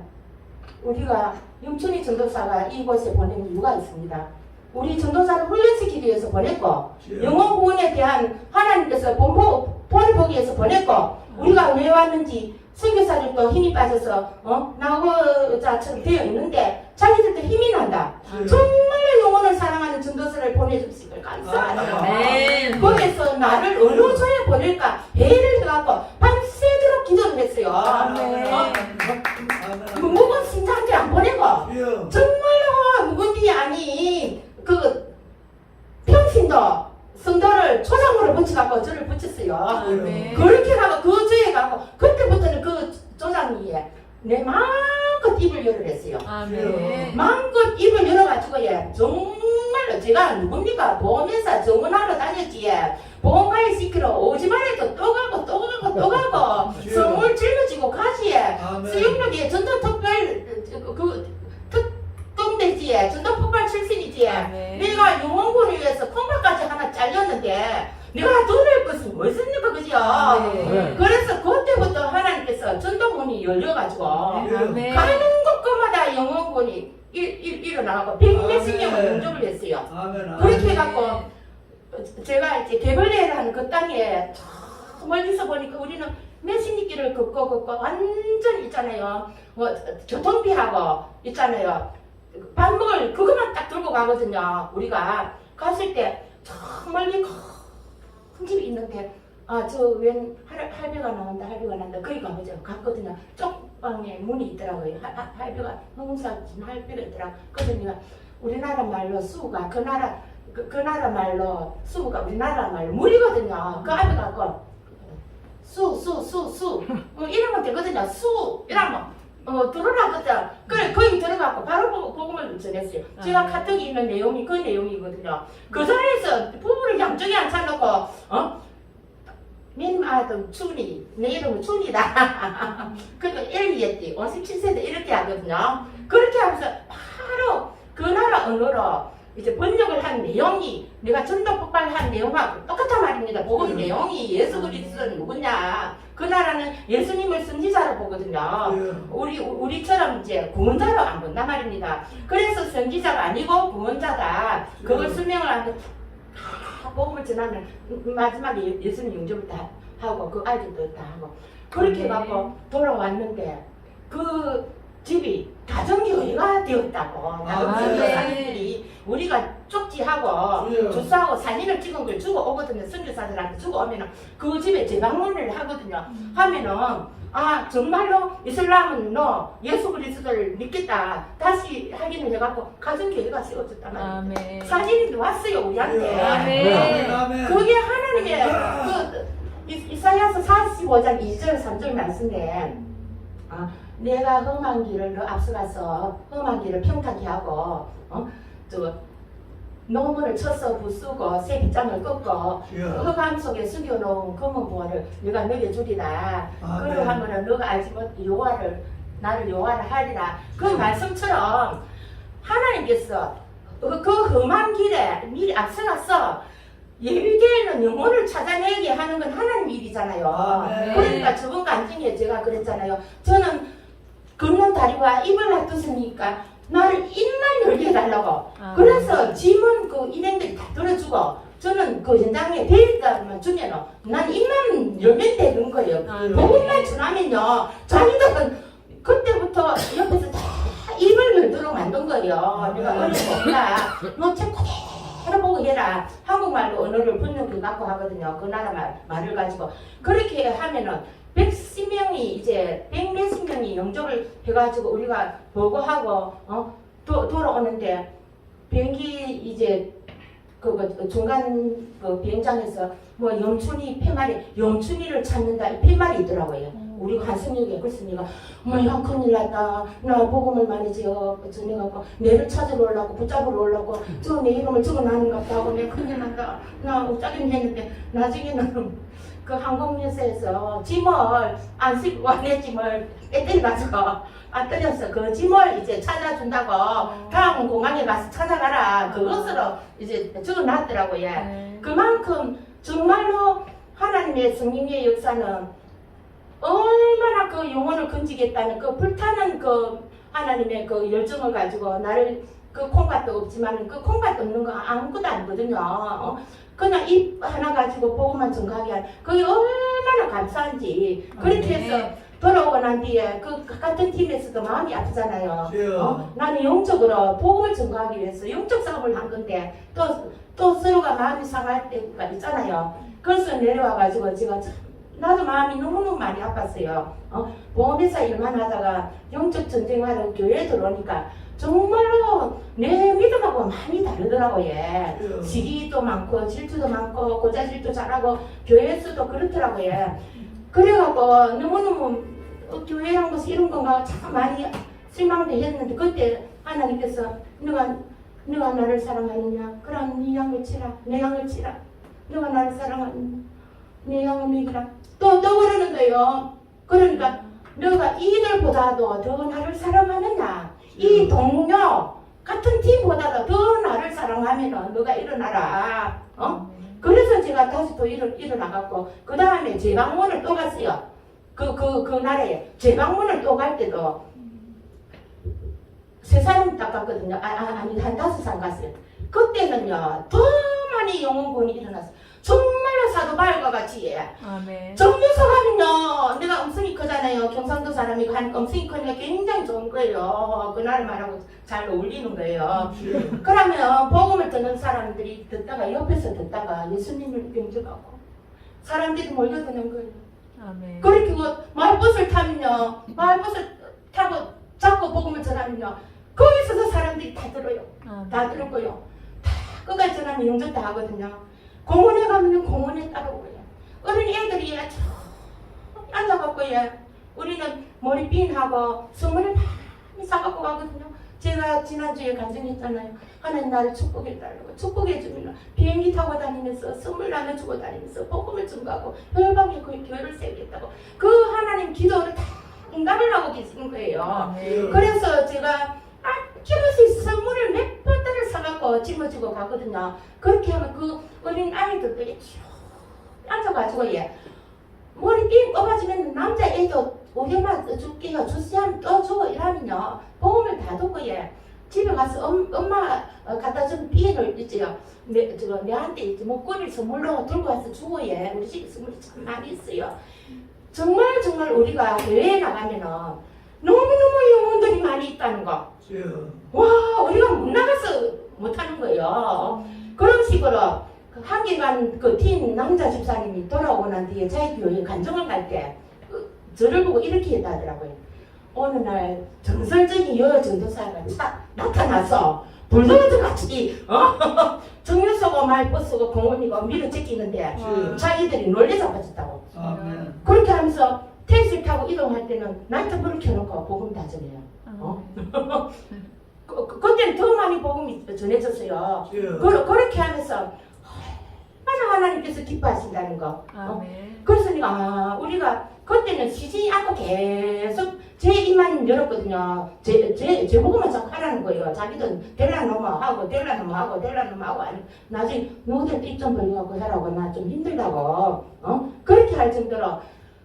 우리가 영천이 전도사가 이곳에 보낸 이유가 있습니다. 우리 전도사를 훈련시키기 위해서 보냈고 영혼 구원에 대한 하나님께서 본을 보기 위해서 보냈고 우리가 왜 왔는지 선교사들도 힘이 빠져서 나고자처럼 되어 있는데 자기들도 힘이 난다. 정말로 영혼을 사랑하는 전도사를 보내주신 걸 감사하다. 거기에서 나를 어느 조에 보낼까 회의를 해갖고 밤새도록 기도를 했어요. 묵은 신장한테 안 보내고 정말로 묵은디 아니 그 평신도 성도를 초장으로 붙여갖고 저를 붙였어요. 그렇게 가고 그 주에 가고 그때부터는 그 조장이 내 마음껏 입을 열어냈어요. 마음껏 입을 열어가지고 정말로 제가 누굽니까 보험회사 정원하러 다녔지. 보험가입 시키러 오지만 해도 또 가고 성을 짊어지고 가지. 수영역에 전도특별 그 것은 뭐였습니까, 그죠? 네. 그래서 그때부터 하나님께서 전도문이 열려가지고 아멘. 가는 곳곳마다 영혼군이 일어나고 100몇십 명을 영접을 했어요. 아멘. 그렇게 해갖고 제가 이제 개벌레라는 그 땅에 저 멀리서 보니까 우리는 몇십 길을 걷고 완전 있잖아요. 뭐 교통비하고 있잖아요. 밥 먹을 그것만 딱 들고 가거든요. 우리가 갔을 때 저 멀리 큰 집이 있는데 저 웬 할배가 나온다 거기 가보죠. 갔거든요. 쪽방에 문이 있더라고요. 할배가 농사진 할배가 있더라고요. 그래서 내가 우리나라 말로 수가 그 나라 말로 수가 우리나라 말로 물이거든요. 그 앞에 가고 수 이러면 되거든요. 수 이러면 들어라거든. 그래 거기 들어가고 바로 복음을 전했어요. 제가 카톡에 있는 내용이 그 내용이거든요. 그 자리에서 부부를 양쪽에 앉혀놓고 님 아들 춘이 내 이름은 춘이다. 그리고 엘리에티 57세대 이렇게 하거든요. 그렇게 하면서 바로 그 나라 언어로 이제 번역을 한 내용이 내가 전도 폭발한 내용하고 똑같단 말입니다. 복음 내용이 예수 그리스도는 누구냐? 그 나라는 예수님을 선지자로 보거든요. 우리처럼 이제 구원자로 안 본단 말입니다. 그래서 선지자가 아니고 구원자다. 그걸 설명을 하는데 복음을 전하면 마지막에 예수님 영접을 다 하고 그 아이들도 다 하고 그렇게 해갖고 돌아왔는데 그 집이 가정교회가 되었다고. 다른 선교사님들이 우리가 쪽지하고 주소하고 사진을 찍은 걸 주고 오거든요. 선교사들한테 주고 오면은 그 집에 재방문을 하거든요. 하면은 정말로 이슬람은 너 예수 그리스도를 믿겠다. 다시 확인을 해갖고 가정교회가 세워졌단 말이에요. 아멘. 사진이 왔어요 우리한테. 아멘. 그게 하나님의 이사야서 45장 2절 3절 말씀에 내가 험한 길을 너 앞서가서 험한 길을 평탄케 하고 노문을 쳐서 부수고 새 빗장을 꺾고 흑암 속에 숨겨놓은 검은 보화를 네가 너게 주리라. 그리고 하면은 너가 알지 못 나를 여호와를 하리라. 그 말씀처럼 하나님께서 그 험한 길에 미리 앞서가서 예비되는 영혼을 찾아내게 하는 건 하나님 일이잖아요. 그러니까 저번 간증에 제가 그랬잖아요. 저는 걷는 다리와 입을 놔뒀으니까 나를 입만 열게 해달라고. 그래서 짐은 그 일행들이 다 들어주고 저는 그 현장에 데리다만 주면은 난 입만 열면 되는 거예요. 복음만 전하면요. 자기들은 그때부터 옆에서 다 입을 열도록 만든 거예요. 내가 어려운 거 없다. 너 참 그대로 보고 해라. 한국말로 언어를 번역해 갖고 하거든요. 그 나라 말을 가지고. 그렇게 하면은 110명이 이제 100몇십 명이 영접을 해가지고 우리가 보고하고 돌아오는데 비행기 이제 그 중간 그 비행장에서 뭐 영춘이를 찾는다 이 팻말이 있더라고요. 우리가 한성역에 그래서 내가 야 큰일 났다. 나 복음을 많이 전해갖고 내를 찾으러 오려고 붙잡으러 오려고 저 내 이름을 적어놨는 것 같다 하고 내가 큰일 났다. 나 웃자긴 했는데 나중에는 그 항공유세에서 짐을 안 싣고 내 짐을 빼뜨려가지고 떨려서 그 짐을 이제 찾아준다고 다음 공항에 가서 찾아가라. 그것으로 이제 적어놨더라고요. 그만큼 정말로 하나님의 성령의 역사는 얼마나 그 영혼을 건지겠다는 그 불타는 그 하나님의 그 열정을 가지고 나를 그 콩밭도 없지만 그 콩밭 없는 거 아무것도 아니거든요. 그냥 입 하나 가지고 복음만 전가하게 한 그게 얼마나 감사한지. 그렇게 해서 돌아오고 난 뒤에 그 같은 팀에서도 마음이 아프잖아요. 나는 영적으로 복음을 전가하기 위해서 영적 싸움을 한 건데 또 서로가 마음이 상할 때가 있잖아요. 그래서 내려와 가지고 제가 나도 마음이 너무너무 많이 아팠어요. 보험회사 일만 하다가 영적 전쟁하러 교회에 들어오니까 정말로 내 믿음하고 많이 다르더라고요. 시기도 많고 질투도 많고 고자질도 잘하고 교회에서도 그렇더라고요. 그래갖고 너무너무 교회란 것이 이런 건가 참 많이 실망도 했는데 그때 하나님께서 너가 나를 사랑하느냐? 그럼 네 양을 치라. 내 양을 치라. 너가 나를 사랑하느냐? 내 양을 먹이라. 또 그러는 거예요. 그러니까 너가 이들보다도 더 나를 사랑하느냐? 이 동료 같은 팀보다도 더 나를 사랑하면 너가 일어나라. 그래서 제가 다시 또 일어나갖고 그 다음에 재방문을 또 갔어요. 그날에 재방문을 또 갈 때도 3사람 딱 갔거든요. 아니 한 5사람 갔어요. 그때는요 더 많이 영혼군이 일어났어요. 정말로 사도 바울과 같이 아멘. 정유소 가면요 내가 음성이 크잖아요. 경상도 사람이고 한 음성이 크니까 굉장히 좋은 거예요. 그날 말하고 잘 어울리는 거예요. 그러면 복음을 듣는 사람들이 듣다가 옆에서 듣다가 예수님을 병적하고 사람들이 몰려드는 거예요. 아멘. 그렇게 마을버스를 타면요 마을버스 타고 잡고 복음을 전하면요 거기서도 사람들이 다 들어요. 다 들었고요. 다 끝까지 전하면 영접 다 하거든요. 공원에 가면 공원에 따라오고요. 어린 애들이 앉아갖고 우리는 머리핀하고 선물을 많이 사갖고 가거든요. 제가 지난주에 간증했잖아요. 하나님 나를 축복해달라고 축복해주면 비행기 타고 다니면서 선물 나눠주고 다니면서 복음을 증거하고 혈방에 그 교회를 세우겠다고 그 하나님 기도를 다 응답을 하고 계시는 거예요. 아멘. 그래서 제가 아낌없이 선물을 몇 번들을 사갖고 짊어지고 가거든요. 그렇게 하면 그 어린 아이들들이 쭉 앉아가지고 머리 삥 뽑아지면 남자애도 우리 엄마 떠줄게요. 주시하면 떠주고 이러면요 복음을 다 듣고 집에 가서 엄마 갖다 준 비행을 있지요. 내한테 이제 목걸이 선물로 들고 와서 주고 우리 집에 선물이 참 많이 있어요. 정말 우리가 해외에 나가면은 너무너무 영혼들이 많이 있다는 거. 와 우리가 못 나가서 못하는 거예요. 그런 식으로 한기간 팀 남자 집사님이 돌아오고 난 뒤에 자기 교회 간증을 갈 때 저를 보고 이렇게 했다더라고요. 어느 날 전설적인 여여 전도사가 나타나서 불도저 같이 정유소고 말버스고 공원이고 밀어제끼는데 자기들이 놀래서 빠졌다고. 그렇게 하면서 택시를 타고 이동할 때는 나이트 불을 켜놓고 복음 다 전해요. 그때는 더 많이 복음이 전해졌어요. 그렇게 하면서 하나님께서 기뻐하신다는 거. 그래서 내가 우리가 그때는 쉬지 않고 계속 제 입만 열었거든요. 제 복음만 자꾸 하라는 거예요. 자기도 될라노마 하고 나중에 너희들 입좀 벌려갖고 하라고 나 좀 힘들다고 그렇게 할 정도로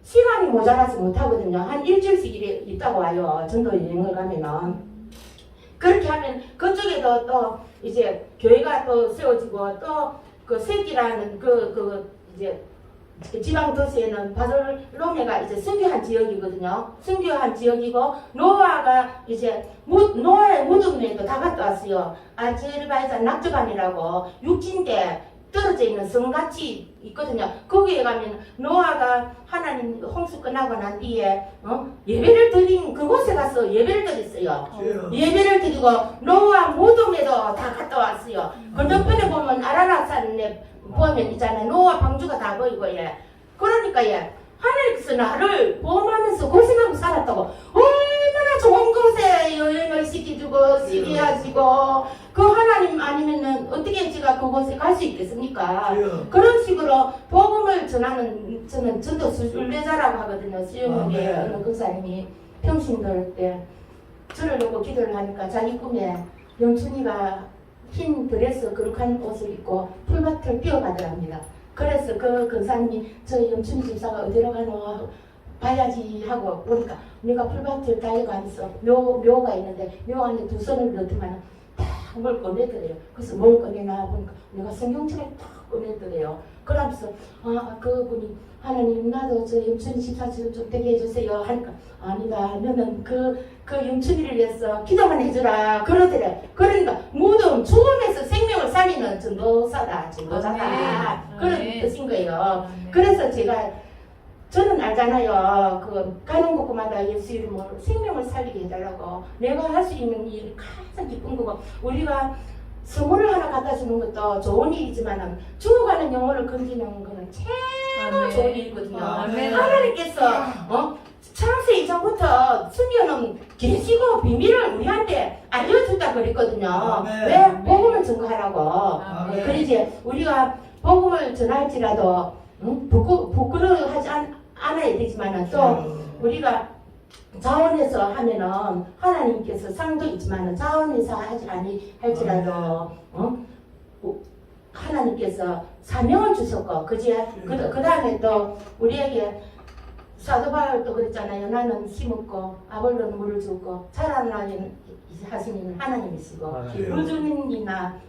시간이 모자라서 못하거든요. 한 일주일씩 있다고 와요. 전도 여행을 가면은. 그렇게 하면 그쪽에도 또 이제 교회가 또 세워지고 또 그 세기라는 이제 지방 도시에는 바솔로메가 이제 순교한 지역이거든요. 순교한 지역이고 노아가 이제 노아의 무덤에도 다 갔다 왔어요. 아제르바이잔 낙저반이라고 육진대 떨어져 있는 성같이 있거든요. 거기에 가면 노아가 하나님 홍수 끝나고 난 뒤에 예배를 드린 그곳에 가서 예배를 드렸어요. 예배를 드리고 노아 무덤에도 다 갔다 왔어요. 건너편에 보면 아라라산에 보면 있잖아요. 노아 방주가 다 보이고 그러니까 하나님께서 나를 보험하면서 고생하고 살았다고 얼마나 좋은 곳에 여행을 시켜주고 시기하시고 그 하나님 아니면은 어떻게 제가 그곳에 갈 수 있겠습니까? 그런 식으로 복음을 전하는 저는 전도 순례자라고 하거든요. 수영역에 어느 그 사람이 평신도일 때 저를 놓고 기도를 하니까 자기 꿈에 영춘이가 흰 드레스 거룩한 옷을 입고 풀밭을 뛰어가더랍니다. 그래서 그 근사님이 저 영춘이 집사가 어디로 가노 봐야지 하고 보니까 내가 풀밭을 달려가면서 묘가 있는데 묘 안에 두 손을 넣더만 뭘 꺼내더래요. 그래서 뭘 꺼내나 보니까 내가 성경책을 딱 꺼내더래요. 그러면서 그분이 하나님 나도 저 영춘이 집사처럼 좀 되게 해주세요 하니까 아니다 너는 그 영춘이를 위해서 기도만 해주라 그러더래. 그러니까 무덤 죽음에서 생명을 살리는 전도사다 전도자다 그런 뜻인 거예요. 그래서 저는 알잖아요. 가는 곳마다 예수 이름으로 생명을 살리게 해달라고. 내가 할 수 있는 일이 가장 기쁜 거고, 우리가 선물을 하나 갖다 주는 것도 좋은 일이지만 죽어가는 영혼을 건지는 거는 최고 좋은 일이거든요. 하나님께서 창세 이전부터 숨겨놓은 계시고 비밀을 우리한테 알려준다 그랬거든요. 왜? 복음을 증거하라고. 그러지 우리가 복음을 전할지라도 부끄러워하지 않아야 되지만 또 우리가 자원에서 하면은 하나님께서 상도 있지만 자원에서 하지 아니할지라도 하나님께서 사명을 주셨고 그지? 그 다음에 또 우리에게 사도 바울도 그랬잖아요. 나는 심었고 아볼로는 물을 주고 자라나는 하시는 하나님이시고 물주는이나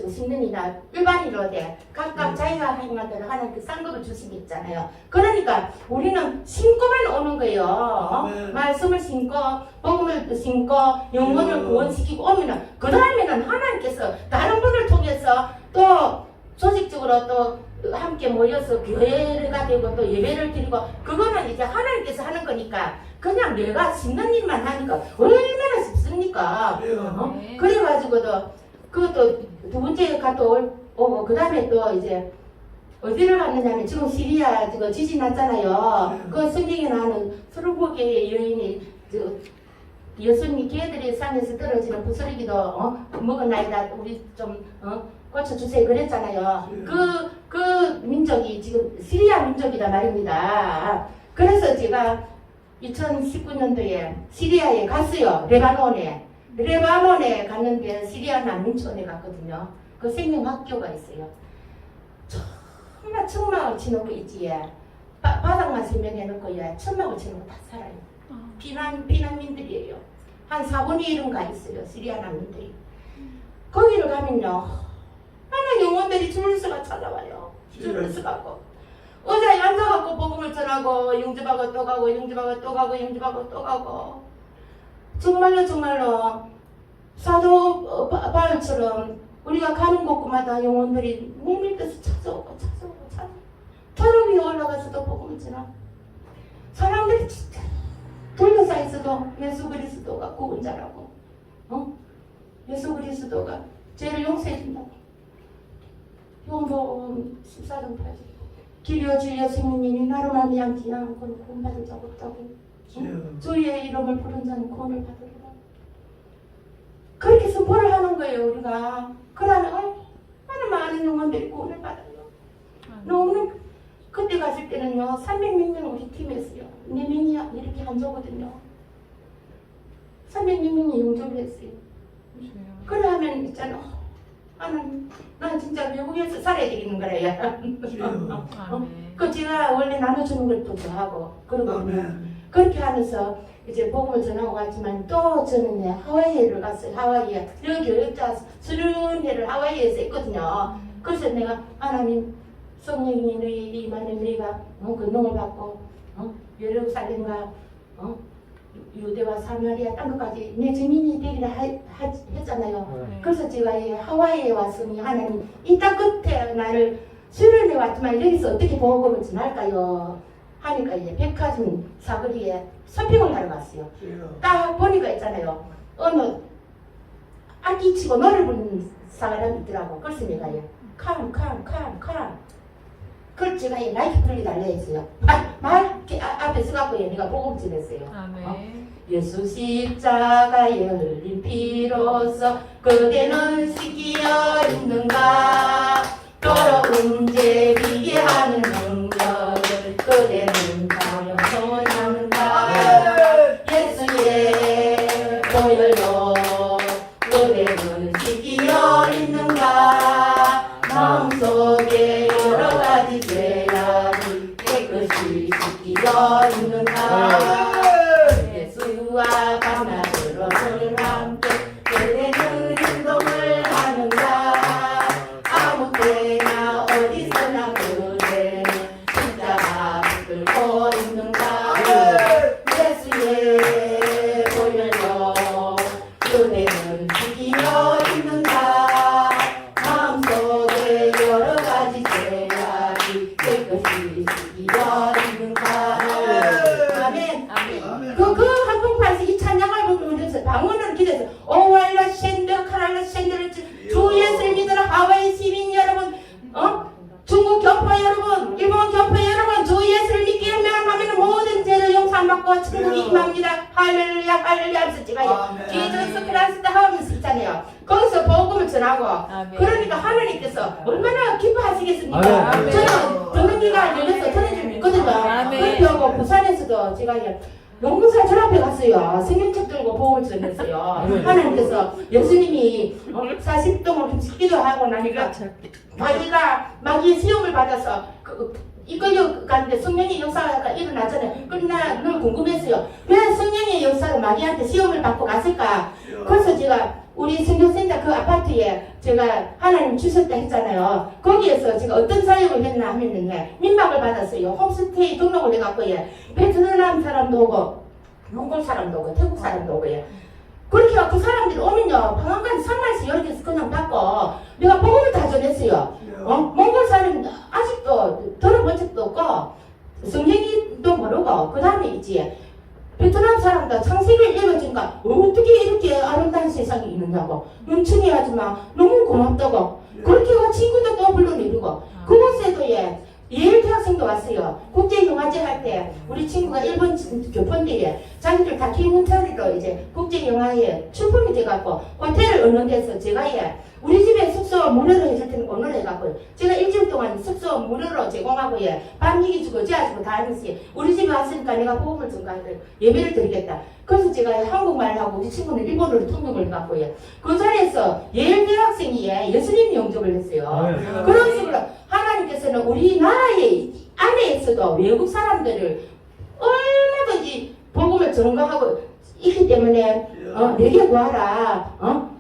심는 이나 일반인으로 돼 각각 자기가 행한 대로 하나님께 쌍급을 주신 게 있잖아요. 그러니까 우리는 심고만 오는 거예요. 말씀을 심고 복음을 심고 영혼을 구원시키고 오면은 그 다음에는 하나님께서 다른 분을 통해서 또 조직적으로 또 함께 모여서 교회가 되고 또 예배를 드리고 그거는 이제 하나님께서 하는 거니까 그냥 내가 심는 일만 하니까 얼마나 쉽습니까? 그래가지고도 그것도 두 번째 갔다 오고 그 다음에 또 이제 어디를 갔느냐면 지금 시리아 지금 지진 났잖아요. 그 성경에 나오는 스루보게의 여인이 예수님이 개들이 산에서 떨어지는 부스러기도 먹었나이다 우리 좀 고쳐주세요 그랬잖아요. 그 민족이 지금 시리아 민족이다 말입니다. 그래서 제가 2019년도에 시리아에 갔어요. 레바논에 갔는데 시리아 난민촌에 갔거든요. 그 생명학교가 있어요. 정말 천막을 치놓고 있지. 바닥만 설명해놓고 천막을 치놓고 다 살아요. 피난민들이에요. 한 4분의 1은 가 있어요. 시리아 난민들이. 거기를 가면요. 하나 영혼들이 줄서가 찾아와요. 줄서 갖고. 의자에 앉아갖고 복음을 전하고 영접하고 또 가고 영접하고 또 가고 영접하고 또 가고. 정말로 사도 바울처럼 우리가 가는 곳마다 영혼들이 물밀듯이 찾아오고 터널 위에 올라가서도 복음을 전하고 사람들이 진짜 둘러싸여 있어도 예수 그리스도가 구원자라고 예수 그리스도가 죄를 용서해 준다고 요한복음 14장 8절 길이여 주여 생명이니 나로 말미암지 않고는 구원받을 자가 없다고 주의 이름을 부른 자는 구원을 받으리라. 그렇게 선포를 하는 거예요 우리가. 그러면 얼마나 많은 영혼들이 구원을 받아요. 너무 그때 갔을 때는요 300명 우리 팀이었어요. 4명이 이렇게 앉아거든요. 300명이 영접을 했어요. 그러면 있잖아 하나님 난 진짜 외국에서 살아야 되겠는 거래요. 그 제가 원래 나눠주는 걸 또 좋아하고 그리고 그렇게 하면서 이제 복음을 전하고 갔지만 또 저는 하와이를 갔어요. 하와이에 교육자 수련회를 하와이에서 했거든요. 그래서 내가 하나님 성령이 너희 임하는 너희가 근동을 받고 예루살렘과 유대와 사마리아 땅끝까지 내 증인이 되리라 했잖아요. 그래서 제가 이 하와이에 왔으니 하나님 이 땅 끝에 나를 수련회 왔지만 여기서 어떻게 복음을 전할까요? 하니까 이제 백화점 사거리에 쇼핑을 하러 갔어요. 딱 보니까 있잖아요. 어느 악기 치고 노래 부르는 사람이 있더라고. 그래서 내가 캄. 그걸 제가 나이키 풀리 달려 있어요. 앞에 서갖고 내가 복음 전했어요. 예수 십자가 열린 피로써 그대는 씻기어 있는가 더러운 죄 비게 하는 능력을 그대는 가며 소원하는가 예수의 보혈로 그대는 씻기어 있는가 마음속에 여러 가지 죄악이 깨끗이 씻기어 있는가 예수와 밤낮으로 함께 그대는 행동을 하는가 아무 때나 어디서나 그대는 십자가 끌고 있는가 예수의 보혈로 그대는 지키며 있는가 마음속에 여러 가지 죄악이 깨끗이 지키며 있는가 아멘. 그 한국판에서 이 찬양을 부르면서 방언을 기대서 오왈라 샌드 카랄라 샌드를 주 예수를 믿으라 하와이 시민 여러분 중국 교포 여러분 일본 교포 여러분 주 예수를 믿기를 명하면 모든 죄를 용서받고 천국이 임합니다. 할렐루야 하면서 제가 지저스 크라이스트 하면서 있잖아요. 거기서 복음을 전하고 그러니까 하나님께서 얼마나 기뻐하시겠습니까? 저는 듣는 귀가 열려서 들은 줄 믿거든요. 그렇게 하고 부산에서도 제가 용궁사 절 앞에 갔어요. 성경책 들고 복음을 전했어요. 하나님께서 예수님이 40동을 훔치기도 하고 나니까 자기가 마귀의 시험을 받아서 이끌려 가는데 성령의 역사가 일어나잖아요. 그러나 늘 궁금했어요. 왜 성령의 역사가 마귀한테 시험을 받고 갔을까? 그래서 제가 우리 성교센터 그 아파트에 제가 하나님 주셨다 했잖아요. 거기에서 제가 어떤 사역을 했나 하면은 민박을 받았어요. 홈스테이 등록을 해갖고 베트남 사람도 오고 몽골 사람도 오고 태국 사람도 오고 그렇게 그 사람들이 오면요 방앗간 3만씩 이렇게 해서 그냥 받고 내가 복음을 다 전했어요. 몽골 사람 아직도 들어본 적도 없고 성경도 모르고 그 다음에 있지 베트남 사람도 창세기를 읽어주니까 어떻게 이렇게 아름다운 세상이 있느냐고 눈치니 하지만 너무 고맙다고 그렇게 친구도 또 불러내리고 그곳에도 예일 대학생도 왔어요. 국제영화제 할 때 우리 친구가 일본 교pon들이 자기들 다큐멘터리로 이제 국제영화에 출품이 돼갖고 호텔을 얻는 데서 제가 우리 집에 숙소 무료로 해줄 때는 오늘 해갖고 제가 일주일 동안 숙소 무료로 제공하고 밥 얘기 주고 재워주고 다 하면서 우리 집에 왔으니까 내가 복음을 전가해 예배를 드리겠다. 그래서 제가 한국말하고 우리 친구는 일본어로 통역을 해갖고 그 자리에서 예일 대학생이 예수님 영접을 했어요. 그런 식으로 하나님께서는 우리나라의 안에서도 외국 사람들을 얼마든지 복음을 전가하고 있기 때문에 내게 구하라.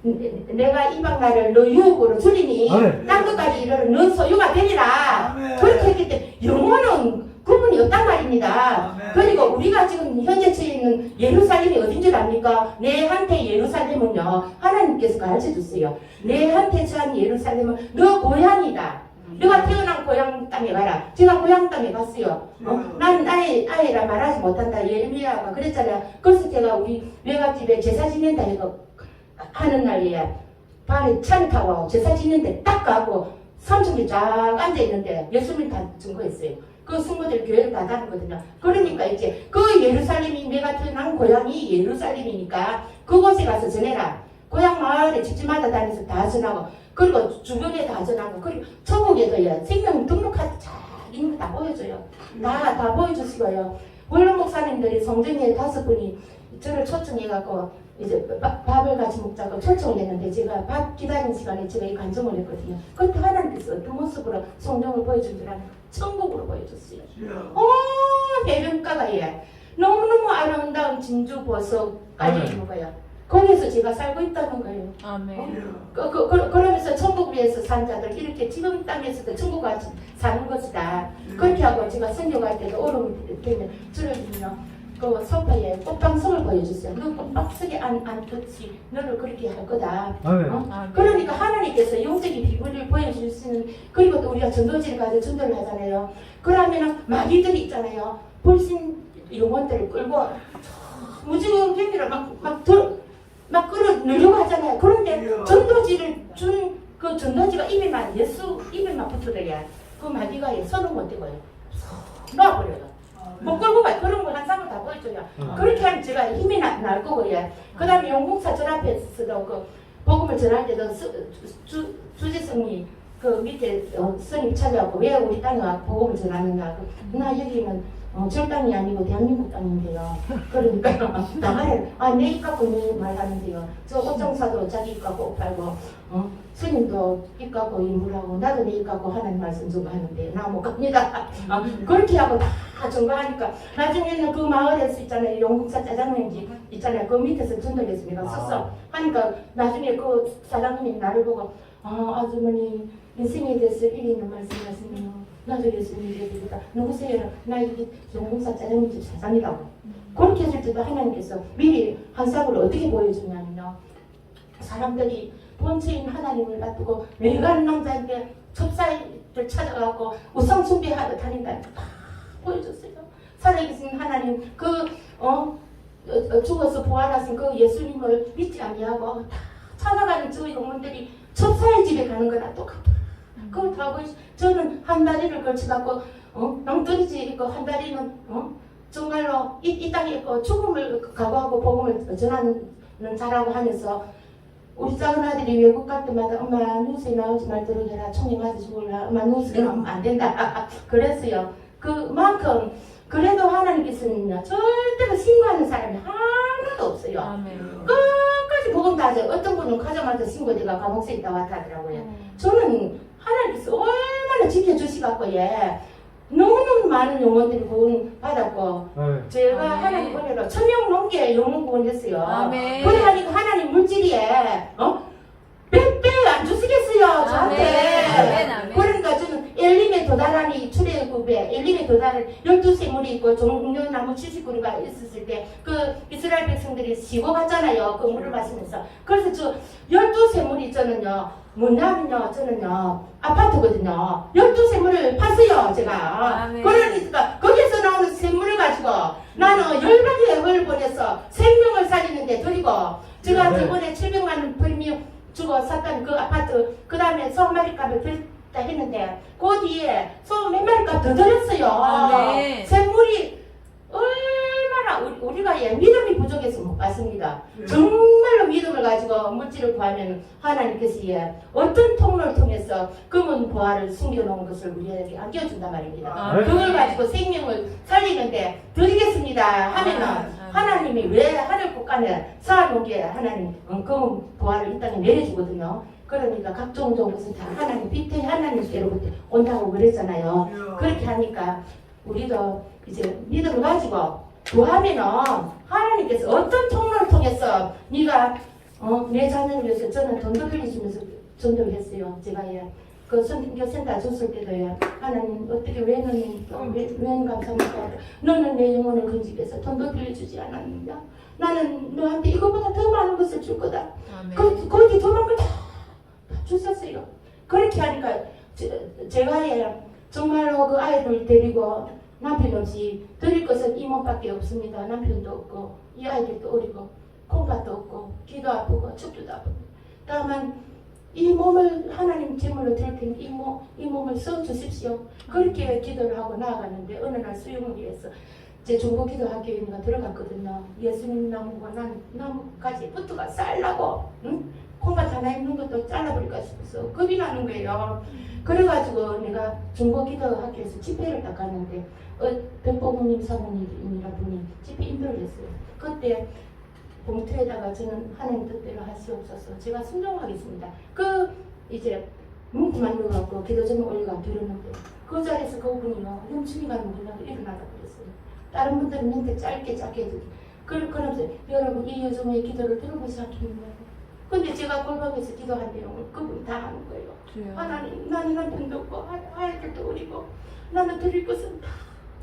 내가 이방 나라를 너 유혹으로 주리니 땅끝까지 이르러 너 소유가 되리라. 그렇게 했기 때문에 영혼은 구분이 없단 말입니다. 그리고 우리가 지금 현재 처해 있는 예루살렘이 어딘 줄 압니까? 내한테 예루살렘은요 하나님께서 가르쳐줬어요. 내한테 처한 예루살렘은 너 고향이다. 너가 태어난 고향 땅에 가라. 제가 고향 땅에 갔어요. 난 아이라 말하지 못한다. 예레미야가 그랬잖아요. 그래서 제가 우리 외갓집에 제사 지낸다 해서 하는 날에 밤에 차를 타고 제사 지낸데 딱 가고 삼층에 쫙 앉아있는데 예수님 다 증거했어요. 그 승무들 교회를 다 다니거든요. 그러니까 이제 그 예루살렘이 내가 태어난 고향이 예루살렘이니까 그곳에 가서 전해라. 고향 마을에 집집마다 다니면서 다 전하고 그리고 주변에 다 전하고 그리고 천국에도 생명 등록카드 쫙 있는 거 다 보여줘요. 다 보여주시고요. 원로 목사님들이 성전에 5분이 저를 초청해갖고 이제 밥을 같이 먹자고 초청을 했는데 제가 밥 기다리는 시간에 제가 이 간증을 했거든요. 그때 하나님께서 어떤 모습으로 성령을 보여준 줄 아는 천국으로 보여줬어요. 해변가가 너무너무 아름다운 진주 보석 깔려 먹어요. 거기서 제가 살고 있다는 거예요. 아멘. 그러면서 천국을 위해서 산 자들 이렇게 지금 땅에서도 천국 같이 사는 것이다. 그렇게 하고 제가 선교갈 때도 오름이 되면 주님요 그 소파에 꽃방석을 보여주세요. 너 꽃방석에 앉듯이 너를 그렇게 할 거다. 그러니까 하나님께서 영적인 비밀을 보여줄 수 있는 그리고 또 우리가 전도지를 가서 전도를 하잖아요. 그러면은 마귀들이 있잖아요. 불신 영혼들을 끌고 무지개 경기를 막 끌어내려고 하잖아요. 그런데 전도지를 준 그 전도지가 입에만 예수 입에만 붙어들어야 그 마귀가 손을 못 대고요. 놔버려요. 못 끌고 가 그런 걸 한 쌍을 다 보여줘요. 그렇게 하면 제가 힘이 날 거고요. 그 다음에 용궁사 절 앞에서도 그 복음을 전할 때도 주지성이 그 밑에 스님 찾아왔고 왜 우리 땅에 와 복음을 전하느냐. 나 여기는 절 땅이 아니고 대한민국 땅인데요. 그러니까 나가래. 내 입 갖고 네 말하는데요. 저 옷장사도 자기 입 갖고 옷 빨고 스님도 입 갖고 인물하고 나도 내 입 갖고 하나님 말씀 전가하는데 나 못 갑니다. 그렇게 하고 다 전가하니까 나중에는 그 마을에서 있잖아요. 용궁사 짜장면집 있잖아요. 그 밑에서 전도했습니다. 서서 하니까 나중에 그 사장님이 나를 보고 아주머니 인생에 대해서 일리 있는 말씀하시네요. 나도 예수님 얘기입니다. 누구세요? 나 여기 용궁사 짜장면집 사장이라고. 그렇게 해줄 때도 하나님께서 미리 한 쌍으로 어떻게 보여주냐면요. 사람들이 본체인 하나님을 놔두고 외간 남자인데 첩사이를 찾아가고 우상 숭배하듯 다닌다는 거 다 보여줬어요. 살아계신 하나님 죽어서 부활하신 그 예수님을 믿지 아니하고 다 찾아가는 저 영혼들이 첩사의 집에 가는 거랑 똑같아. 그걸 다 보여줘. 저는 한 다리를 걸쳐갖고 낭떠러지 있고 한 다리는 정말로 이 땅에 있고 죽음을 각오하고 복음을 전하는 자라고 하면서 우리 작은 아들이 외국 갈 때마다 엄마 뉴스에 나오지 말도록 해라. 총에 맞아 죽을라. 엄마 뉴스에 나오면 안 된다. 그랬어요. 그만큼 그래도 하나님께서는요 절대로 신고하는 사람이 하나도 없어요. 아멘. 끝까지 복음 다 하죠. 어떤 분은 가자마자 신고대가 감옥에 있다 왔다 하더라고요. 저는 하나님께서 얼마나 지켜주시갖고 예 너무너무 많은 영혼들이 구원 받았고 제가 아멘. 하나님 은혜로 1000명 넘게 영혼 구원했어요. 아멘. 그러니까 하나님 물질이에 빽빽 안 주시겠어요 저한테. 아멘. 아멘. 그러니까 저는 엘림에 도달하니 출애굽에 엘림에 도달한 12세물이 있고 종려나무 70그루가 있었을 때 그 이스라엘 백성들이 시고 갔잖아요. 그 물을 마시면서. 그래서 저 12세물이 저는요 뭐냐면요 저는요 아파트거든요. 12세물을 팠어요 제가. 아멘. 그러니까 거기서 나오는 샘물을 가지고 나는 열방의 흙을 보내서 생명을 살리는데 드리고 제가 네. 저번에 700만 원 벌미 주고 샀던 그 아파트 그 다음에 소 한 마리 값을 드렸다 했는데 그 뒤에 소 몇 마리 값 더 드렸어요. 아멘. 샘물이 얼마나 우리가 예, 믿음이 부족해서 못 받습니다. 정말로 믿음을 가지고 물질을 구하면 하나님께서 예, 어떤 통로를 통해서 금은 보화를 숨겨놓은 것을 우리에게 안겨준단 말입니다. 아멘. 그걸 가지고 생명을 살리는데 드리겠습니다 하면은 하나님이 왜 하늘 곳간에 쌓아놓은 게 하나님 금은 보화를 이 땅에 내려주거든요. 그러니까 각종 것은 다 하나님 빛의 하나님께로부터 온다고 그랬잖아요. 그렇게 하니까 우리도 이제 믿음을 가지고 구하면은 하나님께서 어떤 통로를 통해서 네가 내 자녀를 위해서 저는 돈도 빌려주면서 전도를 했어요. 제가 예. 그 선교센터 줬을 때도 예. 하나님 어떻게 왜 너는 감사합니까? 너는 내 영혼을 건지해서 돈도 빌려주지 않았느냐? 나는 너한테 이거보다 더 많은 것을 줄 거다. 거기 더 많은 걸 다 주셨어요. 그렇게 하니까 제가 예. 정말로 그 아이들 데리고 남편 없이 드릴 것은 이 몸밖에 없습니다. 남편도 없고 이 아이들도 어리고 콩팥도 없고 귀도 아프고 척추도 아프고 다만 이 몸을 하나님 제물로 드릴 테니 이 몸을 써 주십시오. 그렇게 기도를 하고 나아갔는데 어느 날 수용을 위해서 제 중고 기도학교에 들어갔거든요. 예수님 나무가 나무까지 붙어가 쌀라고 응? 콩팥 하나 있는 것도 잘라버릴까 싶어서 겁이 나는 거예요. 그래가지고 내가 중고 기도학교에서 집회를 딱 갔는데 백보모님 사모님이라 분이 집회 인도를 했어요. 그때 봉투에다가 저는 하나님 뜻대로 하시옵소서 제가 순종하겠습니다. 그 이제 문구만 넣어갖고 기도전에 올려가 드렸는데 그 자리에서 그분이요 염증이 가는 몰라도 일어나다 그랬어요. 다른 분들은 멘트 짧게 해주기 그러면서 여러분 이 여성의 기도를 들어보지 않겠는가요? 근데 제가 골방에서 기도한 내용을 그분이 다 하는 거예요. 하나님 나는 남편도 없고 아이들도 어리고 나는 드릴 것은 다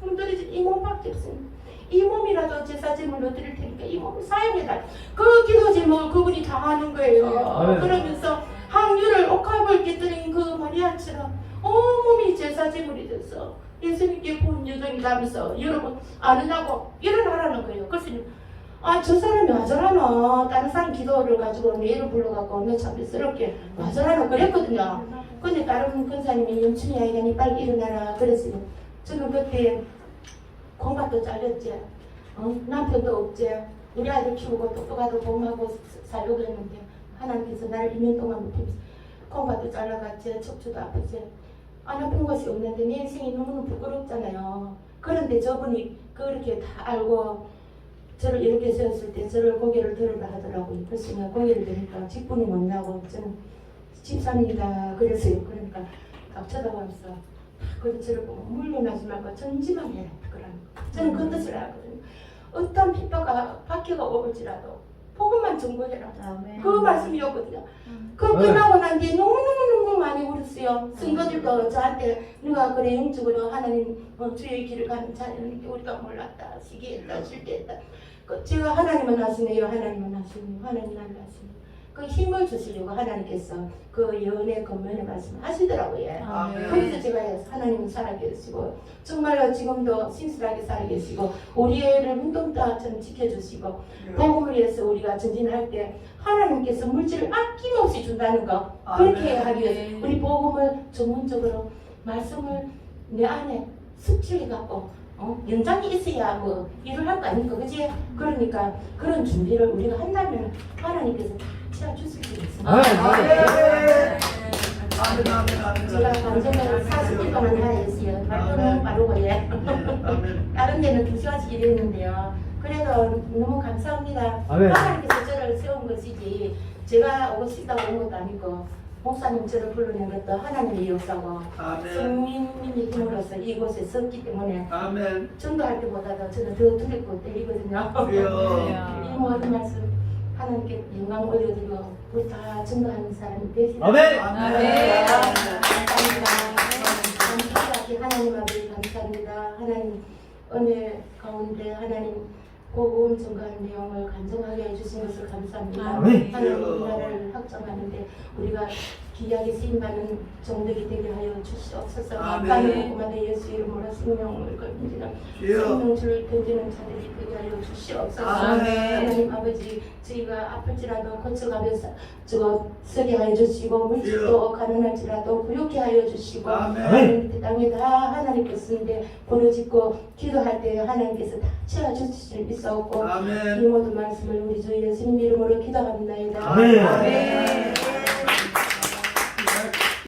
드리지 이 몸밖에 없습니다. 이 몸이라도 제사 제물로 드릴 테니까 이 몸을 사용해달라. 그 기도 제목을 그분이 다 하는 거예요. 그러면서 항유를 옥합을 깨뜨린 그 마리아처럼 온몸이 제사 제물이 돼서 예수님께 본 여정이라면서 여러분 아느냐고 일어나라는 거예요. 그래서 저 사람이 와저라노 다른 사람 기도를 가지고 내 이름 불러갖고 내 참스럽게 와저라노 그랬거든요. 근데 다른 권사님이 영춘이 아이가 니 빨리 일어나라 그랬어요. 저는 그때 콩팥도 잘렸지 남편도 없지 우리 아들 키우고 똑똑하고 공하고 살려고 했는데 하나님께서 나를 2년 동안 못해서 콩팥도 잘라갔지 척추도 아프지 안 아픈 것이 없는데 내 인생이 너무너무 부끄럽잖아요. 그런데 저분이 그렇게 다 알고 저를 이렇게 세웠을 때 저를 고개를 들으라 하더라고요. 그래서 내가 고개를 들으니까 직분이 뭐냐고 저는 집사입니다 그랬어요. 그러니까 딱 쳐다보면서 그래서 저를 보고 물러나지 말고 전지만 해라 그러는 거. 저는 그 뜻을 알거든요. 어떤 핍박과 박해가 올지라도 복음만 전거해라. 그 말씀이었거든요. 그 끝나고 난 뒤에 너무너무 많이 울었어요. 성도들도 저한테 누가 그래 영적으로 하나님 주의 길을 가는 자는 우리가 몰랐다. 시기했다. 실패했다. 제가 하나님은 하시네요. 하나님은 하시네요. 하나님 나를 하시네요. 그 힘을 주시려고 하나님께서 그 연애 건면의 말씀을 하시더라고요. 그래서 제가 하나님은 살아계시고 정말로 지금도 신실하게 살아계시고 우리 애를 눈동자처럼 지켜주시고 복음을 위해서 우리가 전진할 때 하나님께서 물질을 아낌없이 준다는 거 그렇게 하기 위해서 우리 복음을 전문적으로 말씀을 내 안에 습취해갖고 연장이 있어야 뭐 일을 할 거 아닙니까? 그치? 그러니까 그런 준비를 우리가 한다면 하나님께서 다 채워주실 수 있습니다. 아멘, 아멘, 아멘. 제가 방송을 40일 동안 하라 했어요. 말도 너무 빠르고 예. 아멘. 다른 데는 2시간씩 일했는데요. 그래도 너무 감사합니다. 아멘. 하나님께서 저를 세운 것이지 제가 오고 싶다고 온 것도 아니고 목사님 저를 불러낸 것도 하나님의 역사고 아멘. 성민님의 힘으로서 이곳에 섰기 때문에 아멘. 전도할 때보다도 저는 더 두렵고 떨리거든요. 주여. 이 모든 말씀 하나님께 영광 올려드리고 우리 다 전도하는 사람이 되시다. 아멘. 아멘. 감사합니다. 감사하게 하나님 아버지 감사합니다. 하나님 은혜 가운데 하나님 복음 전가한 내용을 간증하게 해주신 것을 감사합니다. 아멘. 하나님 나라를 확정하는데 우리가 귀하게 쓰임받는 정덕이 되게 하여 주시옵소서. 아멘. 하나님 고마대 예수 이름으로 생명을 건지는 주여. 생명줄을 던지는 자들이 되게 하여 주시옵소서. 아멘. 하나님 아버지 저희가 아플지라도 고쳐가면서 저거 서게 하여 주시고 물질도 가난할지라도 부욕게 하여 주시고 아멘. 하나님 땅에 다 하나님께서 쓰는데 부르짖고 기도할 때 하나님께서 다 채워주실 수 있었고 이 아멘. 모든 말씀을 우리 주 예수님 이름으로 기도합니다. 아멘. 아멘.